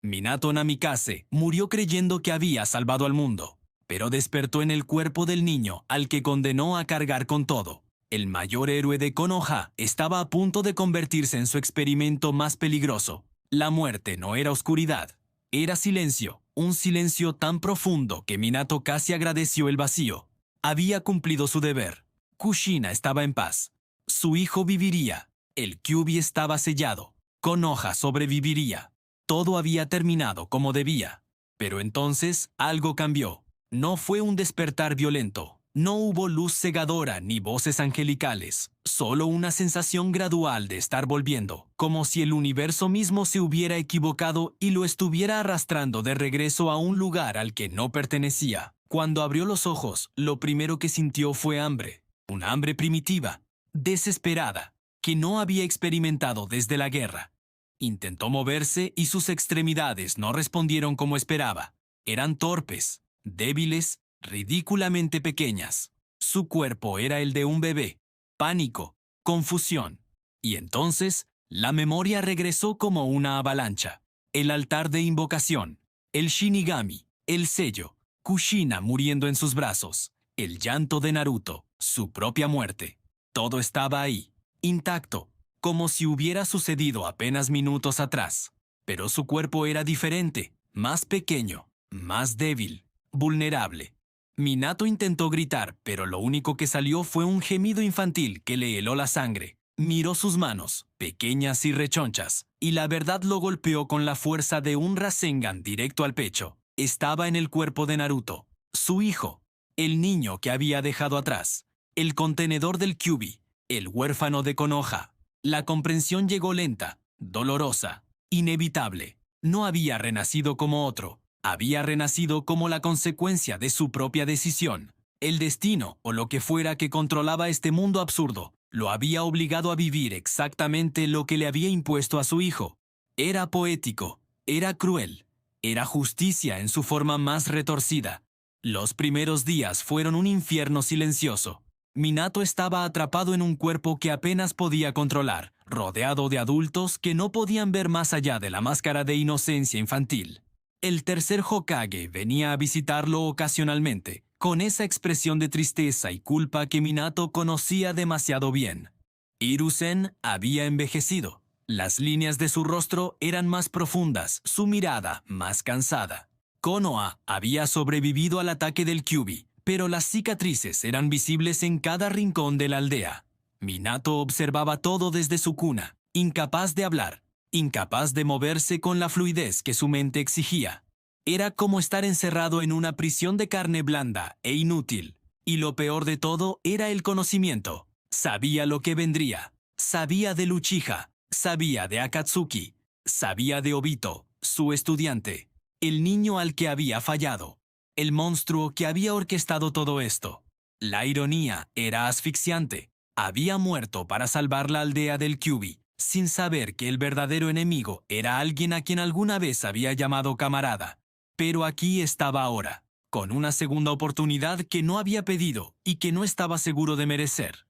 Minato Namikaze murió creyendo que había salvado al mundo, pero despertó en el cuerpo del niño al que condenó a cargar con todo. El mayor héroe de Konoha estaba a punto de convertirse en su experimento más peligroso. La muerte no era oscuridad, era silencio, un silencio tan profundo que Minato casi agradeció el vacío. Había cumplido su deber. Kushina estaba en paz. Su hijo viviría. El Kyuubi estaba sellado. Konoha sobreviviría. Todo había terminado como debía. Pero entonces algo cambió. No fue un despertar violento. No hubo luz cegadora ni voces angelicales. Solo una sensación gradual de estar volviendo, como si el universo mismo se hubiera equivocado y lo estuviera arrastrando de regreso a un lugar al que no pertenecía. Cuando abrió los ojos, lo primero que sintió fue hambre. Una hambre primitiva, desesperada, que no había experimentado desde la guerra. Intentó moverse y sus extremidades no respondieron como esperaba. Eran torpes, débiles, ridículamente pequeñas. Su cuerpo era el de un bebé. Pánico, confusión. Y entonces, la memoria regresó como una avalancha. El altar de invocación, el Shinigami, el sello, Kushina muriendo en sus brazos, el llanto de Naruto, su propia muerte. Todo estaba ahí, intacto, como si hubiera sucedido apenas minutos atrás. Pero su cuerpo era diferente, más pequeño, más débil, vulnerable. Minato intentó gritar, pero lo único que salió fue un gemido infantil que le heló la sangre. Miró sus manos, pequeñas y rechonchas, y la verdad lo golpeó con la fuerza de un Rasengan directo al pecho. Estaba en el cuerpo de Naruto, su hijo, el niño que había dejado atrás, el contenedor del Kyuubi, el huérfano de Konoha. La comprensión llegó lenta, dolorosa, inevitable. No había renacido como otro. Había renacido como la consecuencia de su propia decisión. El destino, o lo que fuera que controlaba este mundo absurdo, lo había obligado a vivir exactamente lo que le había impuesto a su hijo. Era poético, era cruel, era justicia en su forma más retorcida. Los primeros días fueron un infierno silencioso. Minato estaba atrapado en un cuerpo que apenas podía controlar, rodeado de adultos que no podían ver más allá de la máscara de inocencia infantil. El tercer Hokage venía a visitarlo ocasionalmente, con esa expresión de tristeza y culpa que Minato conocía demasiado bien. Hiruzen había envejecido. Las líneas de su rostro eran más profundas, su mirada más cansada. Konoha había sobrevivido al ataque del Kyuubi, pero las cicatrices eran visibles en cada rincón de la aldea. Minato observaba todo desde su cuna, incapaz de hablar, incapaz de moverse con la fluidez que su mente exigía. Era como estar encerrado en una prisión de carne blanda e inútil. Y lo peor de todo era el conocimiento. Sabía lo que vendría. Sabía de Uchiha, sabía de Akatsuki, sabía de Obito, su estudiante, el niño al que había fallado, el monstruo que había orquestado todo esto. La ironía era asfixiante. Había muerto para salvar la aldea del Kyuubi, sin saber que el verdadero enemigo era alguien a quien alguna vez había llamado camarada. Pero aquí estaba ahora, con una segunda oportunidad que no había pedido y que no estaba seguro de merecer.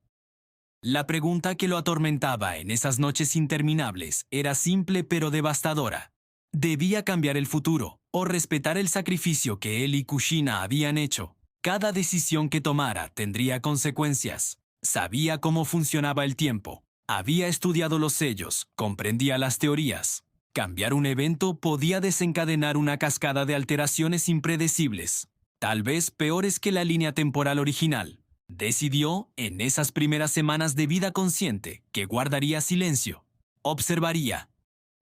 La pregunta que lo atormentaba en esas noches interminables era simple pero devastadora. ¿Debía cambiar el futuro o respetar el sacrificio que él y Kushina habían hecho? Cada decisión que tomara tendría consecuencias. Sabía cómo funcionaba el tiempo. Había estudiado los sellos, comprendía las teorías. Cambiar un evento podía desencadenar una cascada de alteraciones impredecibles, tal vez peores que la línea temporal original. Decidió, en esas primeras semanas de vida consciente, que guardaría silencio, observaría,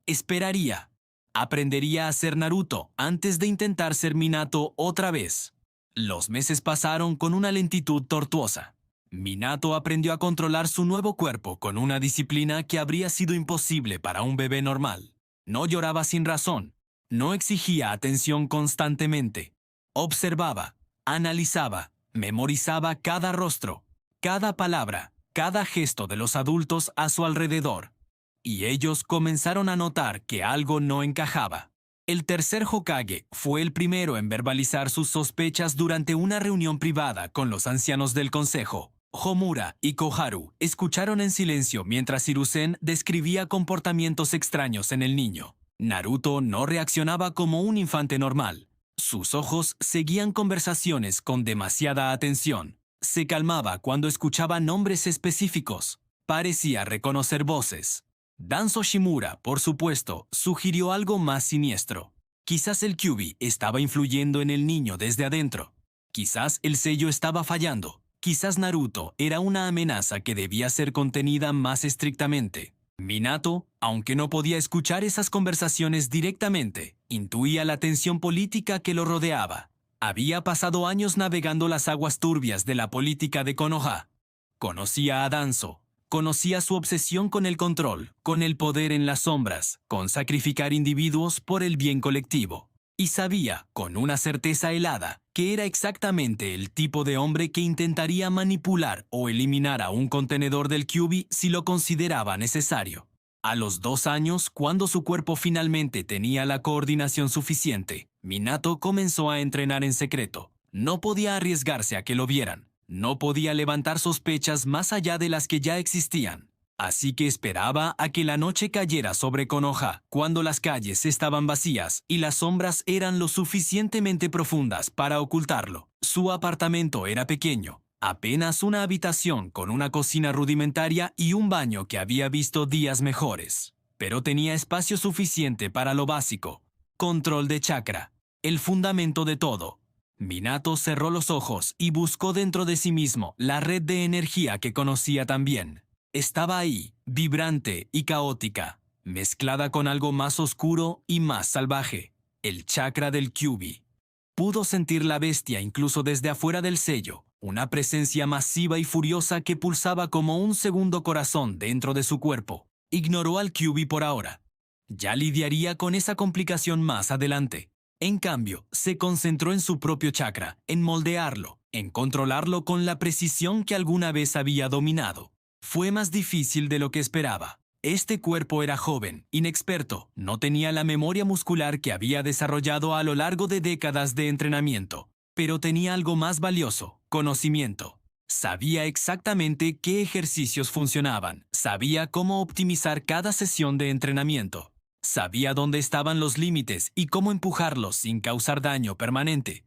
esperaría, aprendería a ser Naruto antes de intentar ser Minato otra vez. Los meses pasaron con una lentitud tortuosa. Minato aprendió a controlar su nuevo cuerpo con una disciplina que habría sido imposible para un bebé normal. No lloraba sin razón, no exigía atención constantemente. Observaba, analizaba, memorizaba cada rostro, cada palabra, cada gesto de los adultos a su alrededor. Y ellos comenzaron a notar que algo no encajaba. El tercer Hokage fue el primero en verbalizar sus sospechas durante una reunión privada con los ancianos del consejo. Homura y Koharu escucharon en silencio mientras Hiruzen describía comportamientos extraños en el niño. Naruto no reaccionaba como un infante normal. Sus ojos seguían conversaciones con demasiada atención. Se calmaba cuando escuchaba nombres específicos. Parecía reconocer voces. Danzo Shimura, por supuesto, sugirió algo más siniestro. Quizás el Kyuubi estaba influyendo en el niño desde adentro. Quizás el sello estaba fallando. Quizás Naruto era una amenaza que debía ser contenida más estrictamente. Minato, aunque no podía escuchar esas conversaciones directamente, intuía la tensión política que lo rodeaba. Había pasado años navegando las aguas turbias de la política de Konoha. Conocía a Danzo, conocía su obsesión con el control, con el poder en las sombras, con sacrificar individuos por el bien colectivo. Y sabía, con una certeza helada, que era exactamente el tipo de hombre que intentaría manipular o eliminar a un contenedor del Kyuubi si lo consideraba necesario. A los 2 años, cuando su cuerpo finalmente tenía la coordinación suficiente, Minato comenzó a entrenar en secreto. No podía arriesgarse a que lo vieran. No podía levantar sospechas más allá de las que ya existían. Así que esperaba a que la noche cayera sobre Konoha, cuando las calles estaban vacías y las sombras eran lo suficientemente profundas para ocultarlo. Su apartamento era pequeño, apenas una habitación con una cocina rudimentaria y un baño que había visto días mejores. Pero tenía espacio suficiente para lo básico: control de chakra, el fundamento de todo. Minato cerró los ojos y buscó dentro de sí mismo la red de energía que conocía tan bien. Estaba ahí, vibrante y caótica, mezclada con algo más oscuro y más salvaje: el chakra del Kyuubi. Pudo sentir la bestia incluso desde afuera del sello, una presencia masiva y furiosa que pulsaba como un segundo corazón dentro de su cuerpo. Ignoró al Kyuubi por ahora. Ya lidiaría con esa complicación más adelante. En cambio, se concentró en su propio chakra, en moldearlo, en controlarlo con la precisión que alguna vez había dominado. Fue más difícil de lo que esperaba. Este cuerpo era joven, inexperto, no tenía la memoria muscular que había desarrollado a lo largo de décadas de entrenamiento, pero tenía algo más valioso: conocimiento. Sabía exactamente qué ejercicios funcionaban, sabía cómo optimizar cada sesión de entrenamiento, sabía dónde estaban los límites y cómo empujarlos sin causar daño permanente.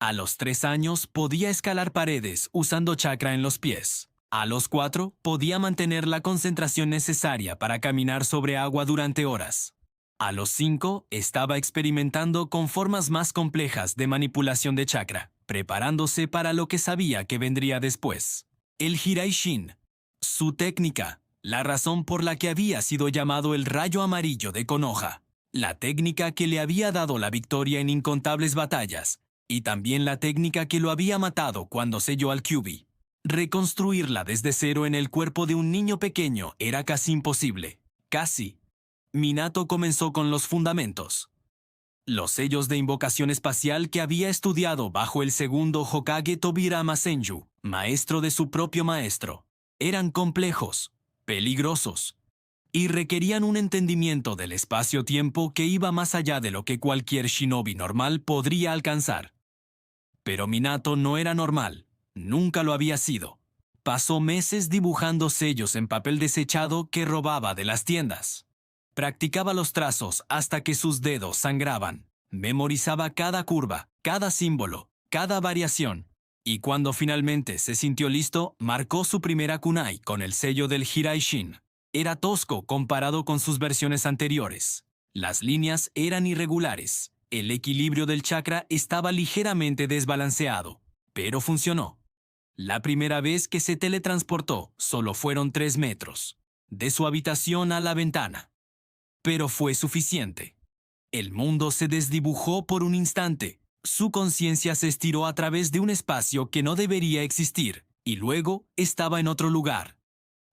A los 3 años podía escalar paredes usando chakra en los pies. A los 4 podía mantener la concentración necesaria para caminar sobre agua durante horas. A los 5 estaba experimentando con formas más complejas de manipulación de chakra, preparándose para lo que sabía que vendría después: el Hiraishin, su técnica, la razón por la que había sido llamado el rayo amarillo de Konoha, la técnica que le había dado la victoria en incontables batallas, y también la técnica que lo había matado cuando selló al Kyuubi. Reconstruirla desde cero en el cuerpo de un niño pequeño era casi imposible. Casi. Minato comenzó con los fundamentos. Los sellos de invocación espacial que había estudiado bajo el segundo Hokage Tobirama Senju, maestro de su propio maestro, eran complejos, peligrosos, y requerían un entendimiento del espacio-tiempo que iba más allá de lo que cualquier shinobi normal podría alcanzar. Pero Minato no era normal. Nunca lo había sido. Pasó meses dibujando sellos en papel desechado que robaba de las tiendas. Practicaba los trazos hasta que sus dedos sangraban. Memorizaba cada curva, cada símbolo, cada variación. Y cuando finalmente se sintió listo, marcó su primera kunai con el sello del Hiraishin. Era tosco comparado con sus versiones anteriores. Las líneas eran irregulares. El equilibrio del chakra estaba ligeramente desbalanceado. Pero funcionó. La primera vez que se teletransportó solo fueron 3 metros, de su habitación a la ventana. Pero fue suficiente. El mundo se desdibujó por un instante. Su conciencia se estiró a través de un espacio que no debería existir, y luego estaba en otro lugar.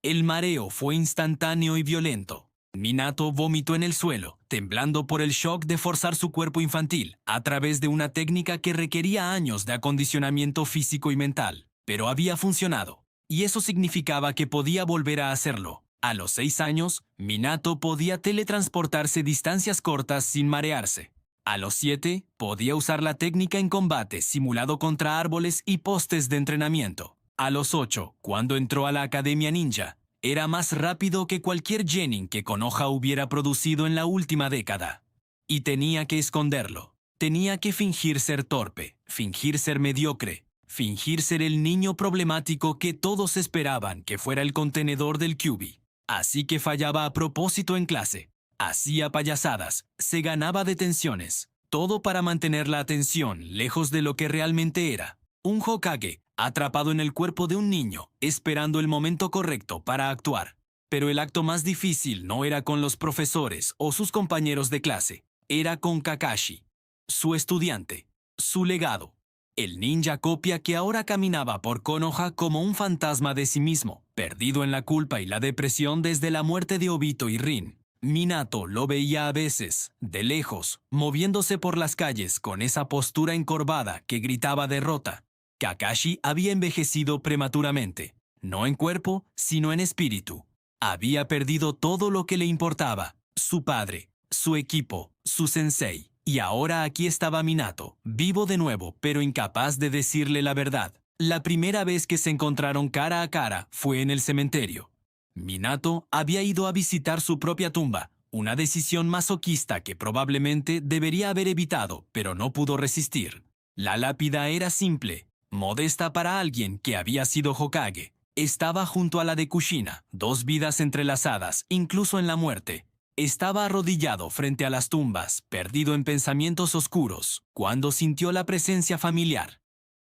El mareo fue instantáneo y violento. Minato vomitó en el suelo, temblando por el shock de forzar su cuerpo infantil a través de una técnica que requería años de acondicionamiento físico y mental. Pero había funcionado, y eso significaba que podía volver a hacerlo. A los 6 años, Minato podía teletransportarse distancias cortas sin marearse. A los 7, podía usar la técnica en combate simulado contra árboles y postes de entrenamiento. A los 8, cuando entró a la Academia Ninja, Era más rápido que cualquier genin que Konoha hubiera producido en la última década. Y tenía que esconderlo. Tenía que fingir ser torpe, fingir ser mediocre, fingir ser el niño problemático que todos esperaban que fuera el contenedor del Kyuubi. Así que fallaba a propósito en clase. Hacía payasadas, se ganaba detenciones. Todo para mantener la atención lejos de lo que realmente era. Un Hokage, atrapado en el cuerpo de un niño, esperando el momento correcto para actuar. Pero el acto más difícil no era con los profesores o sus compañeros de clase. Era con Kakashi, su estudiante, su legado. El ninja copia que ahora caminaba por Konoha como un fantasma de sí mismo, perdido en la culpa y la depresión desde la muerte de Obito y Rin. Minato lo veía a veces, de lejos, moviéndose por las calles con esa postura encorvada que gritaba derrota. Kakashi había envejecido prematuramente, no en cuerpo, sino en espíritu. Había perdido todo lo que le importaba, su padre, su equipo, su sensei. Y ahora aquí estaba Minato, vivo de nuevo, pero incapaz de decirle la verdad. La primera vez que se encontraron cara a cara fue en el cementerio. Minato había ido a visitar su propia tumba, una decisión masoquista que probablemente debería haber evitado, pero no pudo resistir. La lápida era simple, modesta para alguien que había sido Hokage. Estaba junto a la de Kushina, dos vidas entrelazadas, incluso en la muerte. Estaba arrodillado frente a las tumbas, perdido en pensamientos oscuros, cuando sintió la presencia familiar.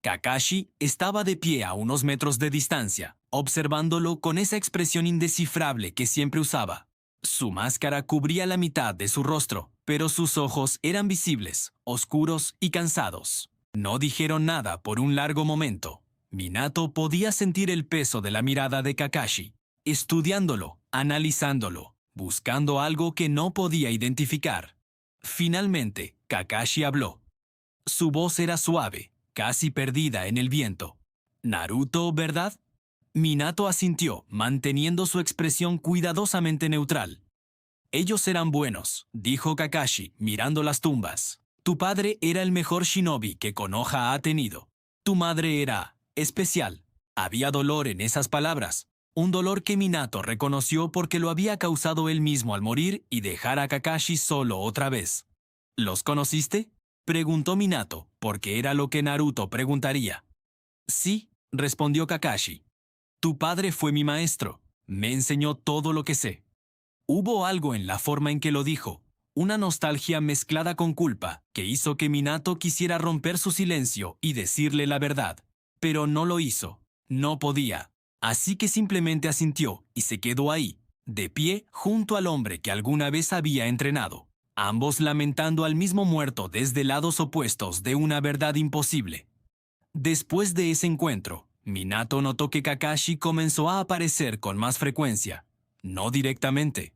Kakashi estaba de pie a unos metros de distancia, observándolo con esa expresión indescifrable que siempre usaba. Su máscara cubría la mitad de su rostro, pero sus ojos eran visibles, oscuros y cansados. No dijeron nada por un largo momento. Minato podía sentir el peso de la mirada de Kakashi, estudiándolo, analizándolo, buscando algo que no podía identificar. Finalmente, Kakashi habló. Su voz era suave, casi perdida en el viento. «Naruto, ¿verdad?» Minato asintió, manteniendo su expresión cuidadosamente neutral. «Ellos eran buenos», dijo Kakashi, mirando las tumbas. «Tu padre era el mejor shinobi que Konoha ha tenido. Tu madre era especial». Había dolor en esas palabras. Un dolor que Minato reconoció porque lo había causado él mismo al morir y dejar a Kakashi solo otra vez. ¿Los conociste?, preguntó Minato, porque era lo que Naruto preguntaría. Sí, respondió Kakashi. Tu padre fue mi maestro. Me enseñó todo lo que sé. Hubo algo en la forma en que lo dijo, una nostalgia mezclada con culpa, que hizo que Minato quisiera romper su silencio y decirle la verdad. Pero no lo hizo. No podía. Así que simplemente asintió y se quedó ahí, de pie junto al hombre que alguna vez había entrenado, ambos lamentando al mismo muerto desde lados opuestos de una verdad imposible. Después de ese encuentro, Minato notó que Kakashi comenzó a aparecer con más frecuencia, no directamente.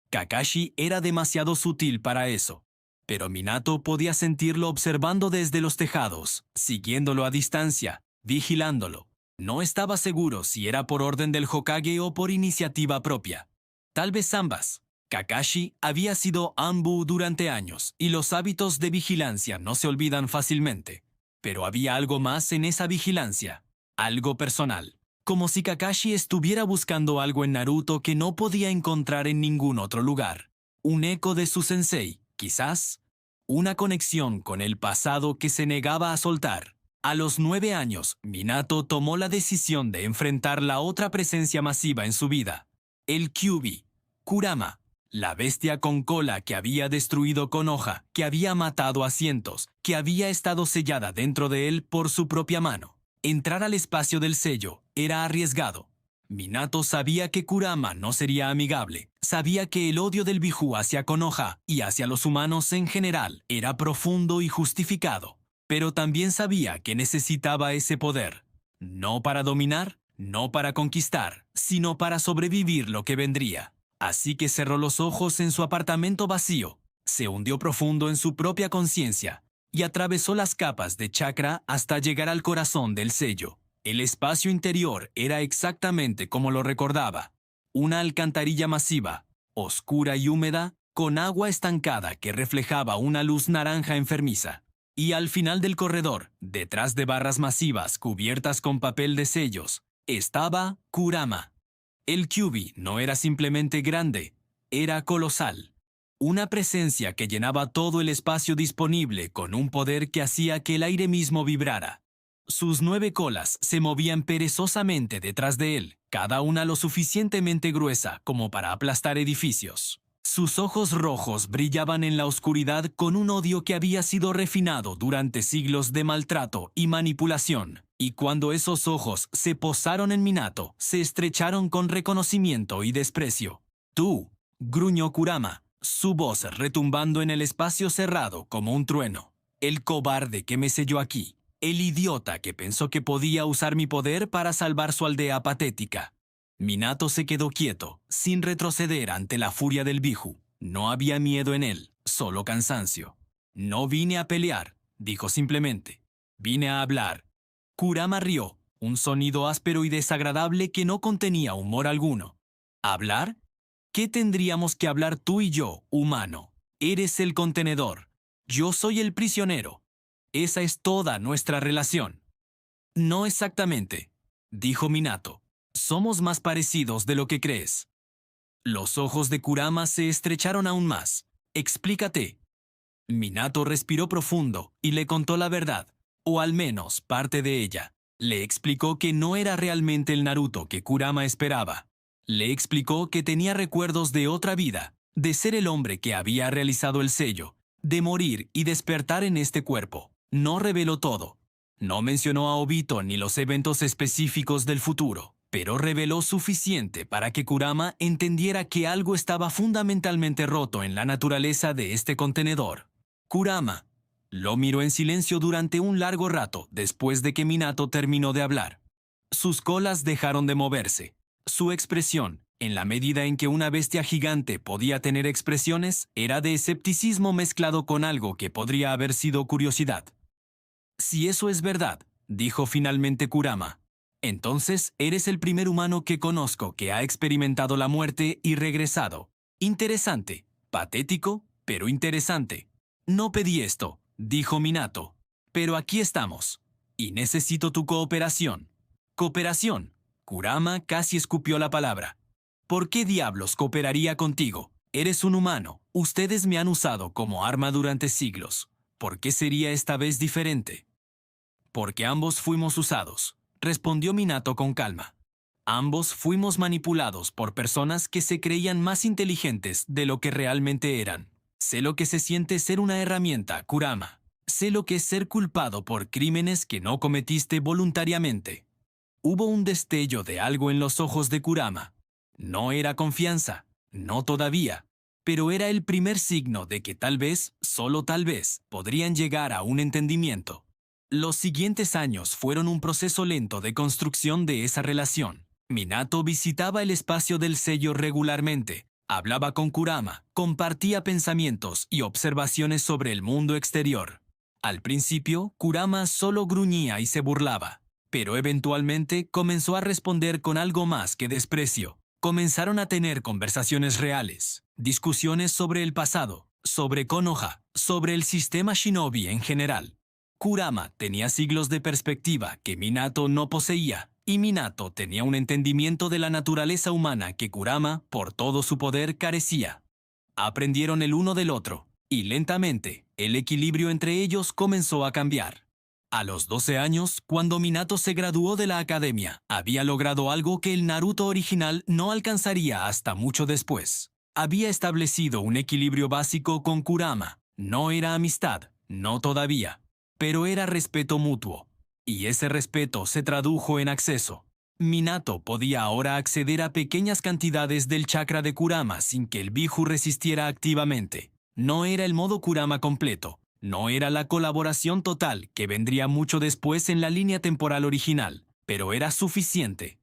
Kakashi era demasiado sutil para eso, pero Minato podía sentirlo observando desde los tejados, siguiéndolo a distancia, vigilándolo. No estaba seguro si era por orden del Hokage o por iniciativa propia. Tal vez ambas. Kakashi había sido Anbu durante años y los hábitos de vigilancia no se olvidan fácilmente. Pero había algo más en esa vigilancia, algo personal. Como si Kakashi estuviera buscando algo en Naruto que no podía encontrar en ningún otro lugar. Un eco de su sensei, quizás. Una conexión con el pasado que se negaba a soltar. A los 9 años, Minato tomó la decisión de enfrentar la otra presencia masiva en su vida. El Kyuubi, Kurama, la bestia con cola que había destruido Konoha, que había matado a cientos, que había estado sellada dentro de él por su propia mano. Entrar al espacio del sello era arriesgado. Minato sabía que Kurama no sería amigable. Sabía que el odio del Biju hacia Konoha y hacia los humanos en general era profundo y justificado. Pero también sabía que necesitaba ese poder, no para dominar, no para conquistar, sino para sobrevivir lo que vendría. Así que cerró los ojos en su apartamento vacío, se hundió profundo en su propia conciencia y atravesó las capas de chakra hasta llegar al corazón del sello. El espacio interior era exactamente como lo recordaba, una alcantarilla masiva, oscura y húmeda, con agua estancada que reflejaba una luz naranja enfermiza. Y al final del corredor, detrás de barras masivas cubiertas con papel de sellos, estaba Kurama. El Kyuubi no era simplemente grande, era colosal. Una presencia que llenaba todo el espacio disponible con un poder que hacía que el aire mismo vibrara. Sus 9 colas se movían perezosamente detrás de él, cada una lo suficientemente gruesa como para aplastar edificios. Sus ojos rojos brillaban en la oscuridad con un odio que había sido refinado durante siglos de maltrato y manipulación. Y cuando esos ojos se posaron en Minato, se estrecharon con reconocimiento y desprecio. «Tú», gruñó Kurama, su voz retumbando en el espacio cerrado como un trueno. «El cobarde que me selló aquí. El idiota que pensó que podía usar mi poder para salvar su aldea patética». Minato se quedó quieto, sin retroceder ante la furia del Biju. No había miedo en él, solo cansancio. «No vine a pelear», dijo simplemente. «Vine a hablar». Kurama rió, un sonido áspero y desagradable que no contenía humor alguno. ¿Hablar? ¿Qué tendríamos que hablar tú y yo, humano? Eres el contenedor. Yo soy el prisionero. Esa es toda nuestra relación. No exactamente, dijo Minato. Somos más parecidos de lo que crees. Los ojos de Kurama se estrecharon aún más. Explícate. Minato respiró profundo y le contó la verdad, o al menos parte de ella. Le explicó que no era realmente el Naruto que Kurama esperaba. Le explicó que tenía recuerdos de otra vida, de ser el hombre que había realizado el sello, de morir y despertar en este cuerpo. No reveló todo. No mencionó a Obito ni los eventos específicos del futuro, pero reveló suficiente para que Kurama entendiera que algo estaba fundamentalmente roto en la naturaleza de este contenedor. Kurama lo miró en silencio durante un largo rato después de que Minato terminó de hablar. Sus colas dejaron de moverse. Su expresión, en la medida en que una bestia gigante podía tener expresiones, era de escepticismo mezclado con algo que podría haber sido curiosidad. «Si eso es verdad», dijo finalmente Kurama, «entonces eres el primer humano que conozco que ha experimentado la muerte y regresado. Interesante, patético, pero interesante». «No pedí esto», dijo Minato, «pero aquí estamos. Y necesito tu cooperación». «¿Cooperación?» Kurama casi escupió la palabra. «¿Por qué diablos cooperaría contigo? Eres un humano. Ustedes me han usado como arma durante siglos. ¿Por qué sería esta vez diferente?» «Porque ambos fuimos usados», respondió Minato con calma. «Ambos fuimos manipulados por personas que se creían más inteligentes de lo que realmente eran. Sé lo que se siente ser una herramienta, Kurama. Sé lo que es ser culpado por crímenes que no cometiste voluntariamente». Hubo un destello de algo en los ojos de Kurama. No era confianza, no todavía, pero era el primer signo de que tal vez, solo tal vez, podrían llegar a un entendimiento. Los siguientes años fueron un proceso lento de construcción de esa relación. Minato visitaba el espacio del sello regularmente, hablaba con Kurama, compartía pensamientos y observaciones sobre el mundo exterior. Al principio, Kurama solo gruñía y se burlaba. Pero eventualmente comenzó a responder con algo más que desprecio. Comenzaron a tener conversaciones reales, discusiones sobre el pasado, sobre Konoha, sobre el sistema shinobi en general. Kurama tenía siglos de perspectiva que Minato no poseía, y Minato tenía un entendimiento de la naturaleza humana que Kurama, por todo su poder, carecía. Aprendieron el uno del otro, y lentamente, el equilibrio entre ellos comenzó a cambiar. A los 12 años, cuando Minato se graduó de la academia, había logrado algo que el Naruto original no alcanzaría hasta mucho después. Había establecido un equilibrio básico con Kurama. No era amistad, no todavía, pero era respeto mutuo. Y ese respeto se tradujo en acceso. Minato podía ahora acceder a pequeñas cantidades del chakra de Kurama sin que el Biju resistiera activamente. No era el modo Kurama completo. No era la colaboración total que vendría mucho después en la línea temporal original, pero era suficiente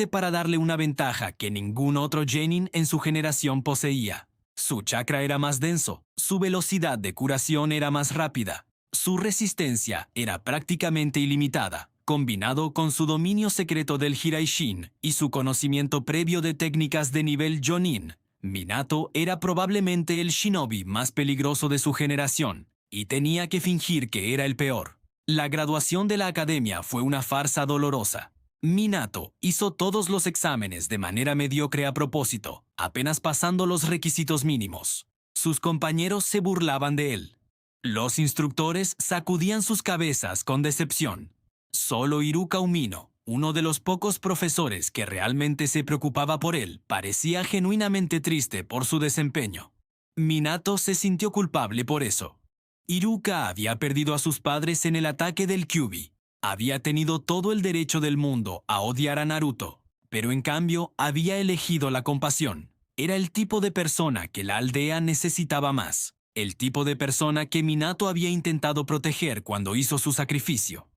para darle una ventaja que ningún otro genin en su generación poseía. Su chakra era más denso, su velocidad de curación era más rápida, su resistencia era prácticamente ilimitada, combinado con su dominio secreto del Hiraishin y su conocimiento previo de técnicas de nivel Jonin. Minato era probablemente el shinobi más peligroso de su generación, y tenía que fingir que era el peor. La graduación de la academia fue una farsa dolorosa. Minato hizo todos los exámenes de manera mediocre a propósito, apenas pasando los requisitos mínimos. Sus compañeros se burlaban de él. Los instructores sacudían sus cabezas con decepción. Solo Iruka Umino, uno de los pocos profesores que realmente se preocupaba por él, parecía genuinamente triste por su desempeño. Minato se sintió culpable por eso. Iruka había perdido a sus padres en el ataque del Kyuubi. Había tenido todo el derecho del mundo a odiar a Naruto, pero en cambio había elegido la compasión. Era el tipo de persona que la aldea necesitaba más, el tipo de persona que Minato había intentado proteger cuando hizo su sacrificio.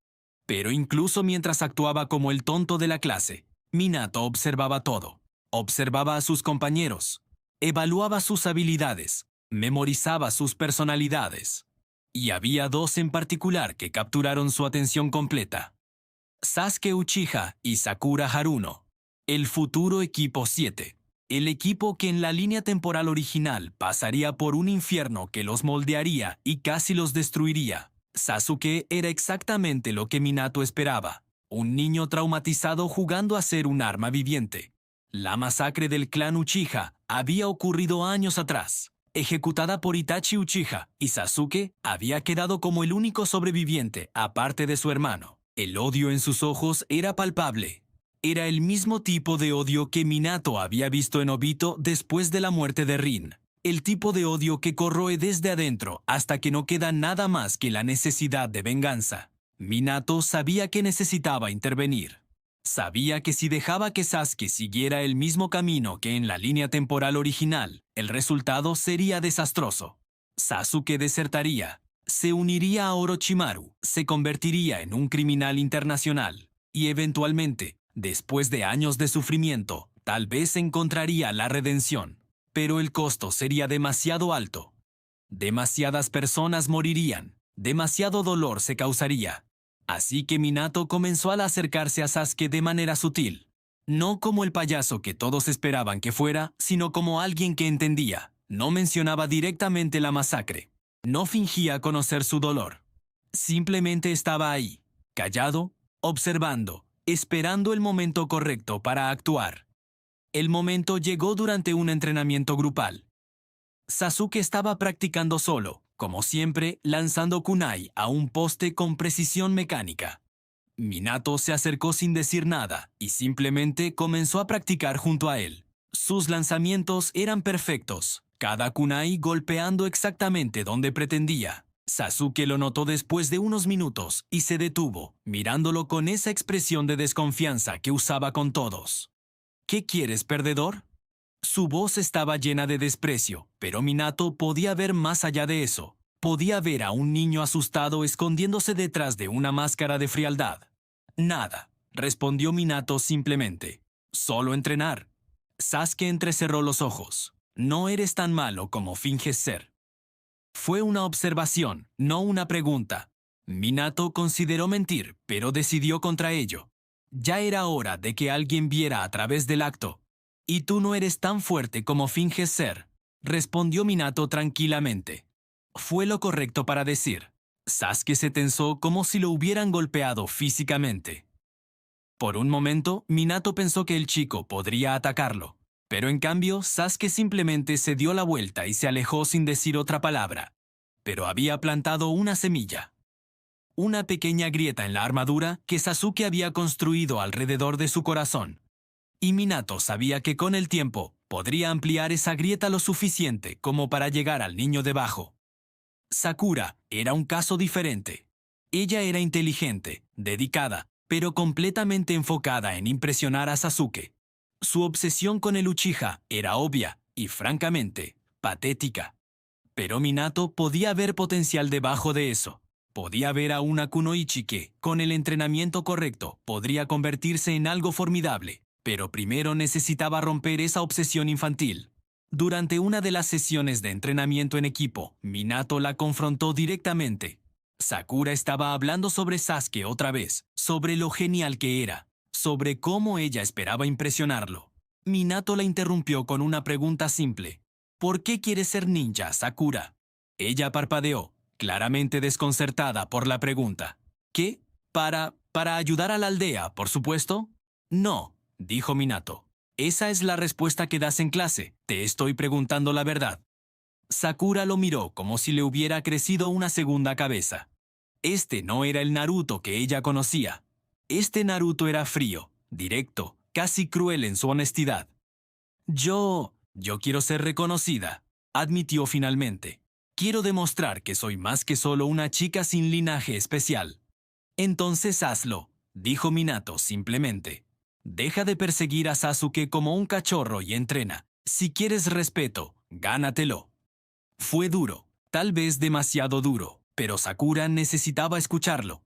Pero incluso mientras actuaba como el tonto de la clase, Minato observaba todo. Observaba a sus compañeros, evaluaba sus habilidades, memorizaba sus personalidades. Y había dos en particular que capturaron su atención completa: Sasuke Uchiha y Sakura Haruno, el futuro equipo 7, el equipo que en la línea temporal original pasaría por un infierno que los moldearía y casi los destruiría. Sasuke era exactamente lo que Minato esperaba, un niño traumatizado jugando a ser un arma viviente. La masacre del clan Uchiha había ocurrido años atrás, ejecutada por Itachi Uchiha, y Sasuke había quedado como el único sobreviviente aparte de su hermano. El odio en sus ojos era palpable. Era el mismo tipo de odio que Minato había visto en Obito después de la muerte de Rin. El tipo de odio que corroe desde adentro hasta que no queda nada más que la necesidad de venganza. Minato sabía que necesitaba intervenir. Sabía que si dejaba que Sasuke siguiera el mismo camino que en la línea temporal original, el resultado sería desastroso. Sasuke desertaría, se uniría a Orochimaru, se convertiría en un criminal internacional, y eventualmente, después de años de sufrimiento, tal vez encontraría la redención. Pero el costo sería demasiado alto. Demasiadas personas morirían, demasiado dolor se causaría. Así que Minato comenzó al acercarse a Sasuke de manera sutil. No como el payaso que todos esperaban que fuera, sino como alguien que entendía. No mencionaba directamente la masacre. No fingía conocer su dolor. Simplemente estaba ahí, callado, observando, esperando el momento correcto para actuar. El momento llegó durante un entrenamiento grupal. Sasuke estaba practicando solo, como siempre, lanzando kunai a un poste con precisión mecánica. Minato se acercó sin decir nada y simplemente comenzó a practicar junto a él. Sus lanzamientos eran perfectos, cada kunai golpeando exactamente donde pretendía. Sasuke lo notó después de unos minutos y se detuvo, mirándolo con esa expresión de desconfianza que usaba con todos. ¿Qué quieres, perdedor? Su voz estaba llena de desprecio, pero Minato podía ver más allá de eso. Podía ver a un niño asustado escondiéndose detrás de una máscara de frialdad. Nada, respondió Minato simplemente. Solo entrenar. Sasuke entrecerró los ojos. No eres tan malo como finges ser. Fue una observación, no una pregunta. Minato consideró mentir, pero decidió contra ello. Ya era hora de que alguien viera a través del acto. «Y tú no eres tan fuerte como finges ser», respondió Minato tranquilamente. Fue lo correcto para decir. Sasuke se tensó como si lo hubieran golpeado físicamente. Por un momento, Minato pensó que el chico podría atacarlo, pero en cambio Sasuke simplemente se dio la vuelta y se alejó sin decir otra palabra. Pero había plantado una semilla. Una pequeña grieta en la armadura que Sasuke había construido alrededor de su corazón. Y Minato sabía que con el tiempo podría ampliar esa grieta lo suficiente como para llegar al niño debajo. Sakura era un caso diferente. Ella era inteligente, dedicada, pero completamente enfocada en impresionar a Sasuke. Su obsesión con el Uchiha era obvia y, francamente, patética. Pero Minato podía ver potencial debajo de eso. Podía ver a una Kunoichi que, con el entrenamiento correcto, podría convertirse en algo formidable. Pero primero necesitaba romper esa obsesión infantil. Durante una de las sesiones de entrenamiento en equipo, Minato la confrontó directamente. Sakura estaba hablando sobre Sasuke otra vez, sobre lo genial que era, sobre cómo ella esperaba impresionarlo. Minato la interrumpió con una pregunta simple. ¿Por qué quieres ser ninja, Sakura? Ella parpadeó, claramente desconcertada por la pregunta. ¿Qué? ¿Para ayudar a la aldea, por supuesto? No, dijo Minato. Esa es la respuesta que das en clase. Te estoy preguntando la verdad. Sakura lo miró como si le hubiera crecido una segunda cabeza. Este no era el Naruto que ella conocía. Este Naruto era frío, directo, casi cruel en su honestidad. Yo quiero ser reconocida, admitió finalmente. Quiero demostrar que soy más que solo una chica sin linaje especial. Entonces hazlo, dijo Minato simplemente. Deja de perseguir a Sasuke como un cachorro y entrena. Si quieres respeto, gánatelo. Fue duro, tal vez demasiado duro, pero Sakura necesitaba escucharlo.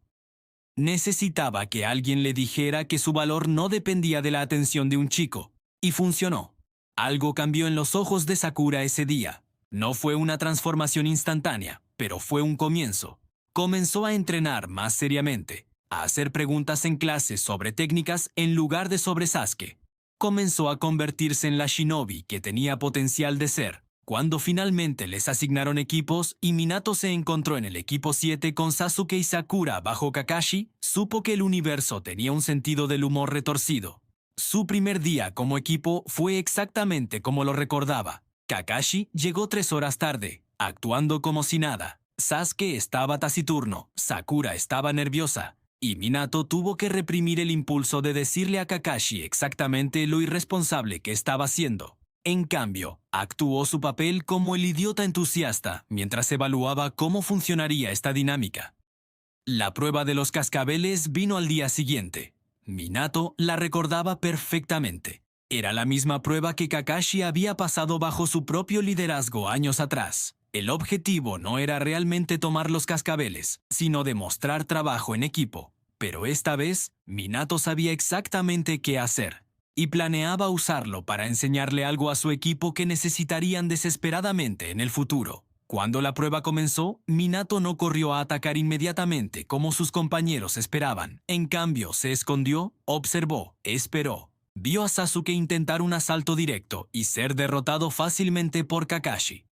Necesitaba que alguien le dijera que su valor no dependía de la atención de un chico, y funcionó. Algo cambió en los ojos de Sakura ese día. No fue una transformación instantánea, pero fue un comienzo. Comenzó a entrenar más seriamente, a hacer preguntas en clases sobre técnicas en lugar de sobre Sasuke. Comenzó a convertirse en la shinobi que tenía potencial de ser. Cuando finalmente les asignaron equipos y Minato se encontró en el equipo 7 con Sasuke y Sakura bajo Kakashi, supo que el universo tenía un sentido del humor retorcido. Su primer día como equipo fue exactamente como lo recordaba. Kakashi llegó 3 horas tarde, actuando como si nada. Sasuke estaba taciturno, Sakura estaba nerviosa, y Minato tuvo que reprimir el impulso de decirle a Kakashi exactamente lo irresponsable que estaba haciendo. En cambio, actuó su papel como el idiota entusiasta mientras evaluaba cómo funcionaría esta dinámica. La prueba de los cascabeles vino al día siguiente. Minato la recordaba perfectamente. Era la misma prueba que Kakashi había pasado bajo su propio liderazgo años atrás. El objetivo no era realmente tomar los cascabeles, sino demostrar trabajo en equipo. Pero esta vez, Minato sabía exactamente qué hacer, y planeaba usarlo para enseñarle algo a su equipo que necesitarían desesperadamente en el futuro. Cuando la prueba comenzó, Minato no corrió a atacar inmediatamente como sus compañeros esperaban. En cambio, se escondió, observó, esperó. Vio a Sasuke intentar un asalto directo y ser derrotado fácilmente por Kakashi.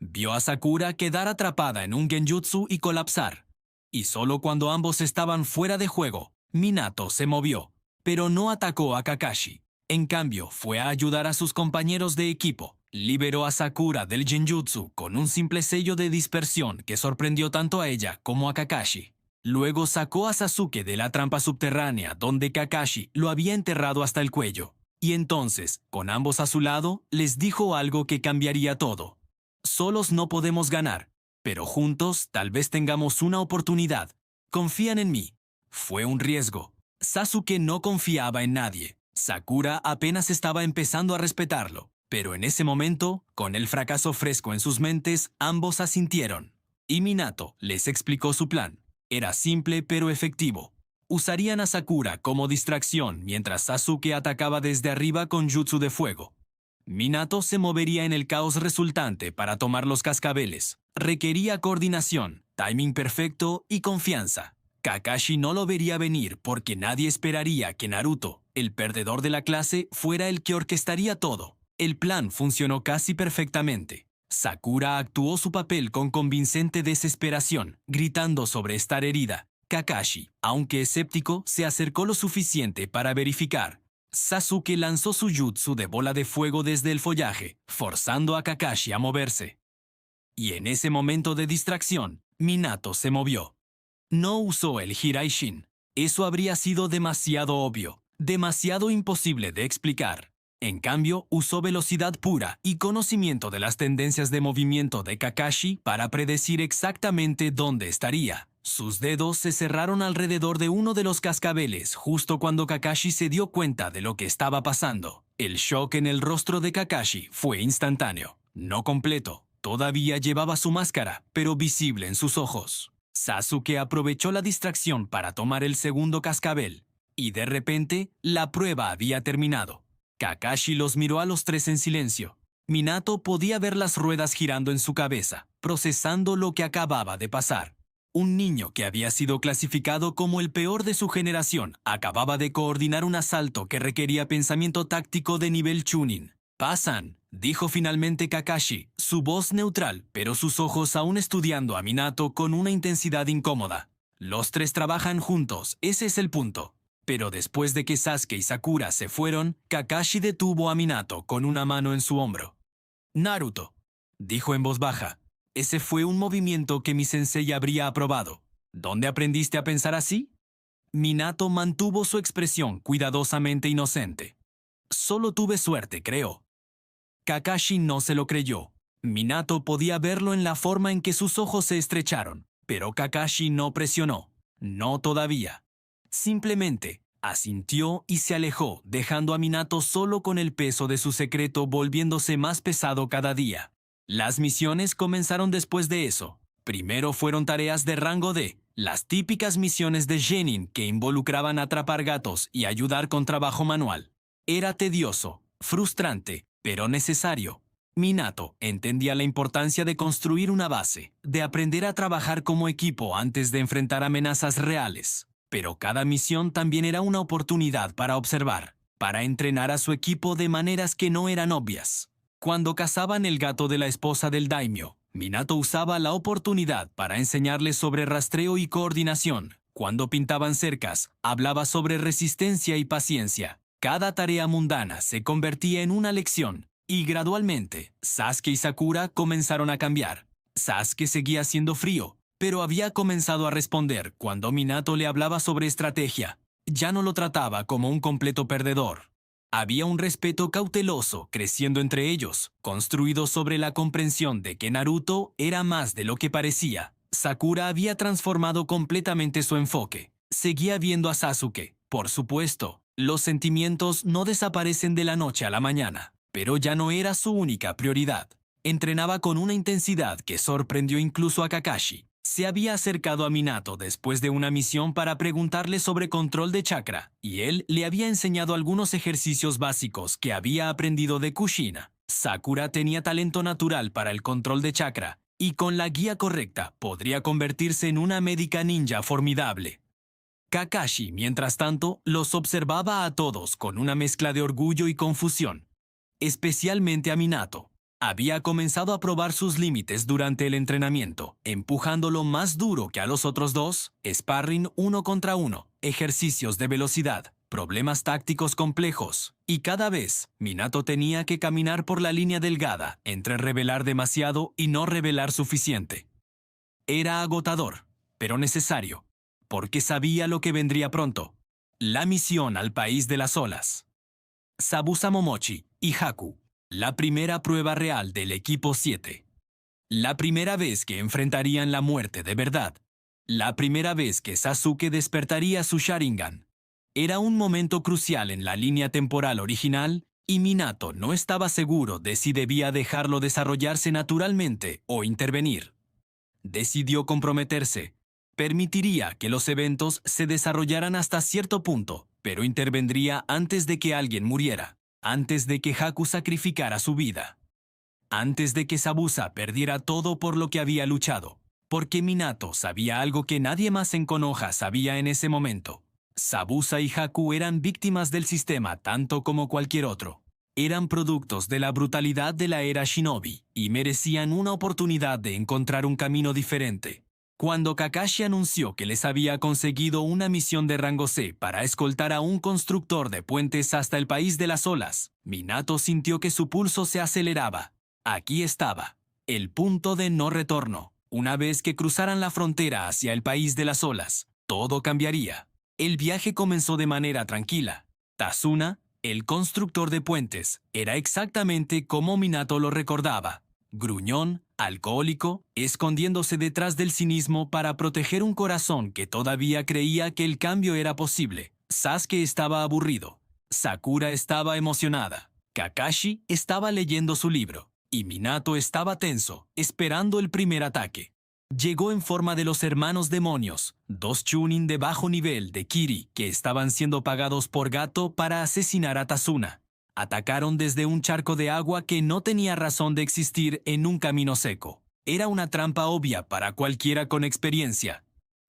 Vio a Sakura quedar atrapada en un genjutsu y colapsar. Y solo cuando ambos estaban fuera de juego, Minato se movió, pero no atacó a Kakashi. En cambio, fue a ayudar a sus compañeros de equipo. Liberó a Sakura del genjutsu con un simple sello de dispersión que sorprendió tanto a ella como a Kakashi. Luego sacó a Sasuke de la trampa subterránea donde Kakashi lo había enterrado hasta el cuello. Y entonces, con ambos a su lado, les dijo algo que cambiaría todo. Solos no podemos ganar, pero juntos tal vez tengamos una oportunidad. Confían en mí. Fue un riesgo. Sasuke no confiaba en nadie. Sakura apenas estaba empezando a respetarlo. Pero en ese momento, con el fracaso fresco en sus mentes, ambos asintieron. Y Minato les explicó su plan. Era simple pero efectivo. Usarían a Sakura como distracción mientras Sasuke atacaba desde arriba con jutsu de fuego. Minato se movería en el caos resultante para tomar los cascabeles. Requería coordinación, timing perfecto y confianza. Kakashi no lo vería venir porque nadie esperaría que Naruto, el perdedor de la clase, fuera el que orquestaría todo. El plan funcionó casi perfectamente. Sakura actuó su papel con convincente desesperación, gritando sobre estar herida. Kakashi, aunque escéptico, se acercó lo suficiente para verificar. Sasuke lanzó su jutsu de bola de fuego desde el follaje, forzando a Kakashi a moverse. Y en ese momento de distracción, Minato se movió. No usó el Hiraishin. Eso habría sido demasiado obvio, demasiado imposible de explicar. En cambio, usó velocidad pura y conocimiento de las tendencias de movimiento de Kakashi para predecir exactamente dónde estaría. Sus dedos se cerraron alrededor de uno de los cascabeles justo cuando Kakashi se dio cuenta de lo que estaba pasando. El shock en el rostro de Kakashi fue instantáneo, no completo. Todavía llevaba su máscara, pero visible en sus ojos. Sasuke aprovechó la distracción para tomar el segundo cascabel, y de repente, la prueba había terminado. Kakashi los miró a los tres en silencio. Minato podía ver las ruedas girando en su cabeza, procesando lo que acababa de pasar. Un niño que había sido clasificado como el peor de su generación acababa de coordinar un asalto que requería pensamiento táctico de nivel Chunin. «Pasan», dijo finalmente Kakashi, su voz neutral, pero sus ojos aún estudiando a Minato con una intensidad incómoda. Los tres trabajan juntos, ese es el punto. Pero después de que Sasuke y Sakura se fueron, Kakashi detuvo a Minato con una mano en su hombro. Naruto, dijo en voz baja, ese fue un movimiento que mi sensei habría aprobado. ¿Dónde aprendiste a pensar así? Minato mantuvo su expresión cuidadosamente inocente. Solo tuve suerte, creo. Kakashi no se lo creyó. Minato podía verlo en la forma en que sus ojos se estrecharon, pero Kakashi no presionó. No todavía. Simplemente asintió y se alejó, dejando a Minato solo con el peso de su secreto volviéndose más pesado cada día. Las misiones comenzaron después de eso. Primero fueron tareas de rango D, las típicas misiones de Genin que involucraban atrapar gatos y ayudar con trabajo manual. Era tedioso, frustrante, pero necesario. Minato entendía la importancia de construir una base, de aprender a trabajar como equipo antes de enfrentar amenazas reales. Pero cada misión también era una oportunidad para observar, para entrenar a su equipo de maneras que no eran obvias. Cuando cazaban el gato de la esposa del daimyo, Minato usaba la oportunidad para enseñarles sobre rastreo y coordinación. Cuando pintaban cercas, hablaba sobre resistencia y paciencia. Cada tarea mundana se convertía en una lección, y gradualmente, Sasuke y Sakura comenzaron a cambiar. Sasuke seguía siendo frío, pero había comenzado a responder cuando Minato le hablaba sobre estrategia. Ya no lo trataba como un completo perdedor. Había un respeto cauteloso creciendo entre ellos, construido sobre la comprensión de que Naruto era más de lo que parecía. Sakura había transformado completamente su enfoque. Seguía viendo a Sasuke, por supuesto. Los sentimientos no desaparecen de la noche a la mañana, pero ya no era su única prioridad. Entrenaba con una intensidad que sorprendió incluso a Kakashi. Se había acercado a Minato después de una misión para preguntarle sobre control de chakra, y él le había enseñado algunos ejercicios básicos que había aprendido de Kushina. Sakura tenía talento natural para el control de chakra, y con la guía correcta podría convertirse en una médica ninja formidable. Kakashi, mientras tanto, los observaba a todos con una mezcla de orgullo y confusión, especialmente a Minato. Había comenzado a probar sus límites durante el entrenamiento, empujándolo más duro que a los otros dos, sparring 1 contra 1, ejercicios de velocidad, problemas tácticos complejos, y cada vez Minato tenía que caminar por la línea delgada entre revelar demasiado y no revelar suficiente. Era agotador, pero necesario, porque sabía lo que vendría pronto: la misión al país de las olas. Zabuza Momochi y Haku. La primera prueba real del equipo 7. La primera vez que enfrentarían la muerte de verdad. La primera vez que Sasuke despertaría su Sharingan. Era un momento crucial en la línea temporal original, y Minato no estaba seguro de si debía dejarlo desarrollarse naturalmente o intervenir. Decidió comprometerse. Permitiría que los eventos se desarrollaran hasta cierto punto, pero intervendría antes de que alguien muriera. Antes de que Haku sacrificara su vida. Antes de que Zabuza perdiera todo por lo que había luchado. Porque Minato sabía algo que nadie más en Konoha sabía en ese momento. Zabuza y Haku eran víctimas del sistema tanto como cualquier otro. Eran productos de la brutalidad de la era Shinobi y merecían una oportunidad de encontrar un camino diferente. Cuando Kakashi anunció que les había conseguido una misión de rango C para escoltar a un constructor de puentes hasta el país de las olas, Minato sintió que su pulso se aceleraba. Aquí estaba, el punto de no retorno. Una vez que cruzaran la frontera hacia el país de las olas, todo cambiaría. El viaje comenzó de manera tranquila. Tazuna, el constructor de puentes, era exactamente como Minato lo recordaba. Gruñón, alcohólico, escondiéndose detrás del cinismo para proteger un corazón que todavía creía que el cambio era posible. Sasuke estaba aburrido. Sakura estaba emocionada. Kakashi estaba leyendo su libro. Y Minato estaba tenso, esperando el primer ataque. Llegó en forma de los hermanos demonios, dos Chunin de bajo nivel de Kiri que estaban siendo pagados por Gato para asesinar a Tazuna. Atacaron desde un charco de agua que no tenía razón de existir en un camino seco. Era una trampa obvia para cualquiera con experiencia.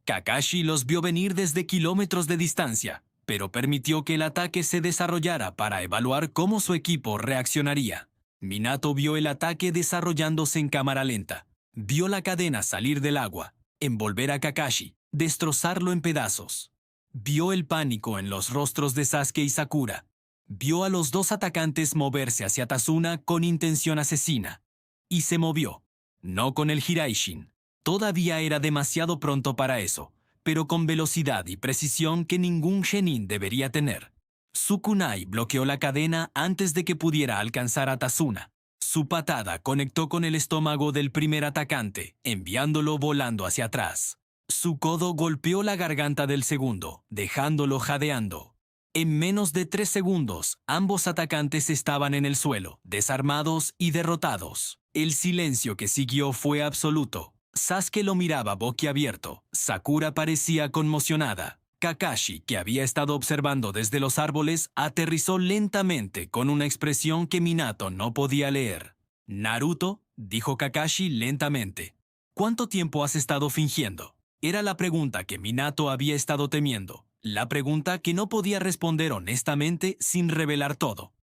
Kakashi los vio venir desde kilómetros de distancia, pero permitió que el ataque se desarrollara para evaluar cómo su equipo reaccionaría. Minato vio el ataque desarrollándose en cámara lenta. Vio la cadena salir del agua, envolver a Kakashi, destrozarlo en pedazos. Vio el pánico en los rostros de Sasuke y Sakura. Vio a los dos atacantes moverse hacia Tazuna con intención asesina. Y se movió. No con el Hiraishin. Todavía era demasiado pronto para eso, pero con velocidad y precisión que ningún Genin debería tener. Su kunai bloqueó la cadena antes de que pudiera alcanzar a Tazuna. Su patada conectó con el estómago del primer atacante, enviándolo volando hacia atrás. Su codo golpeó la garganta del segundo, dejándolo jadeando. En menos de 3 segundos, ambos atacantes estaban en el suelo, desarmados y derrotados. El silencio que siguió fue absoluto. Sasuke lo miraba boquiabierto. Sakura parecía conmocionada. Kakashi, que había estado observando desde los árboles, aterrizó lentamente con una expresión que Minato no podía leer. «Naruto», dijo Kakashi lentamente, «¿cuánto tiempo has estado fingiendo?». Era la pregunta que Minato había estado temiendo, la pregunta que no podía responder honestamente sin revelar todo.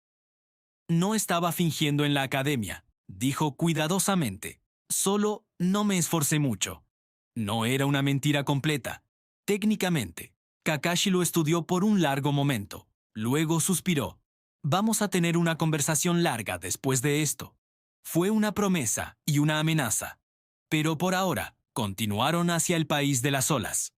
«No estaba fingiendo en la academia», dijo cuidadosamente. «Solo no me esforcé mucho». No era una mentira completa. Técnicamente. Kakashi lo estudió por un largo momento. Luego suspiró. «Vamos a tener una conversación larga después de esto». Fue una promesa y una amenaza. Pero por ahora, continuaron hacia el país de las olas.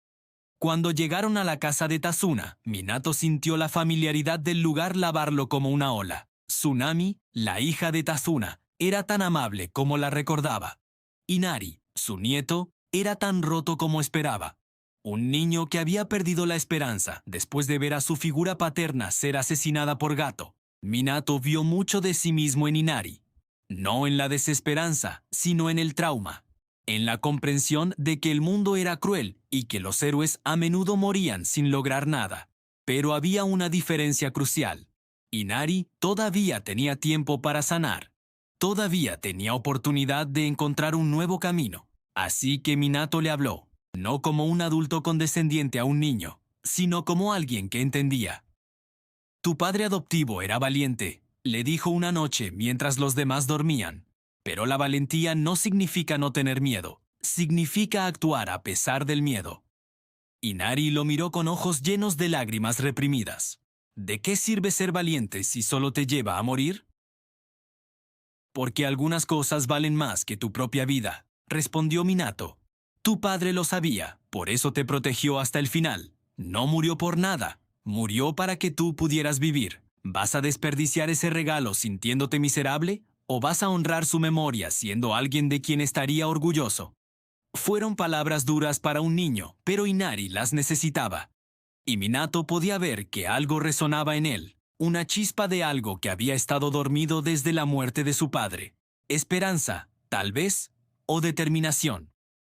Cuando llegaron a la casa de Tazuna, Minato sintió la familiaridad del lugar lavarlo como una ola. Tsunami, la hija de Tazuna, era tan amable como la recordaba. Inari, su nieto, era tan roto como esperaba. Un niño que había perdido la esperanza después de ver a su figura paterna ser asesinada por Gato. Minato vio mucho de sí mismo en Inari. No en la desesperanza, sino en el trauma. En la comprensión de que el mundo era cruel y que los héroes a menudo morían sin lograr nada. Pero había una diferencia crucial. Inari todavía tenía tiempo para sanar. Todavía tenía oportunidad de encontrar un nuevo camino. Así que Minato le habló. No como un adulto condescendiente a un niño, sino como alguien que entendía. «Tu padre adoptivo era valiente», le dijo una noche mientras los demás dormían. «Pero la valentía no significa no tener miedo, significa actuar a pesar del miedo». Inari lo miró con ojos llenos de lágrimas reprimidas. «¿De qué sirve ser valiente si solo te lleva a morir?». «Porque algunas cosas valen más que tu propia vida», respondió Minato. «Tu padre lo sabía, por eso te protegió hasta el final. No murió por nada, murió para que tú pudieras vivir. ¿Vas a desperdiciar ese regalo sintiéndote miserable? ¿O vas a honrar su memoria siendo alguien de quien estaría orgulloso?». Fueron palabras duras para un niño, pero Inari las necesitaba. Y Minato podía ver que algo resonaba en él, una chispa de algo que había estado dormido desde la muerte de su padre. Esperanza, tal vez, o determinación.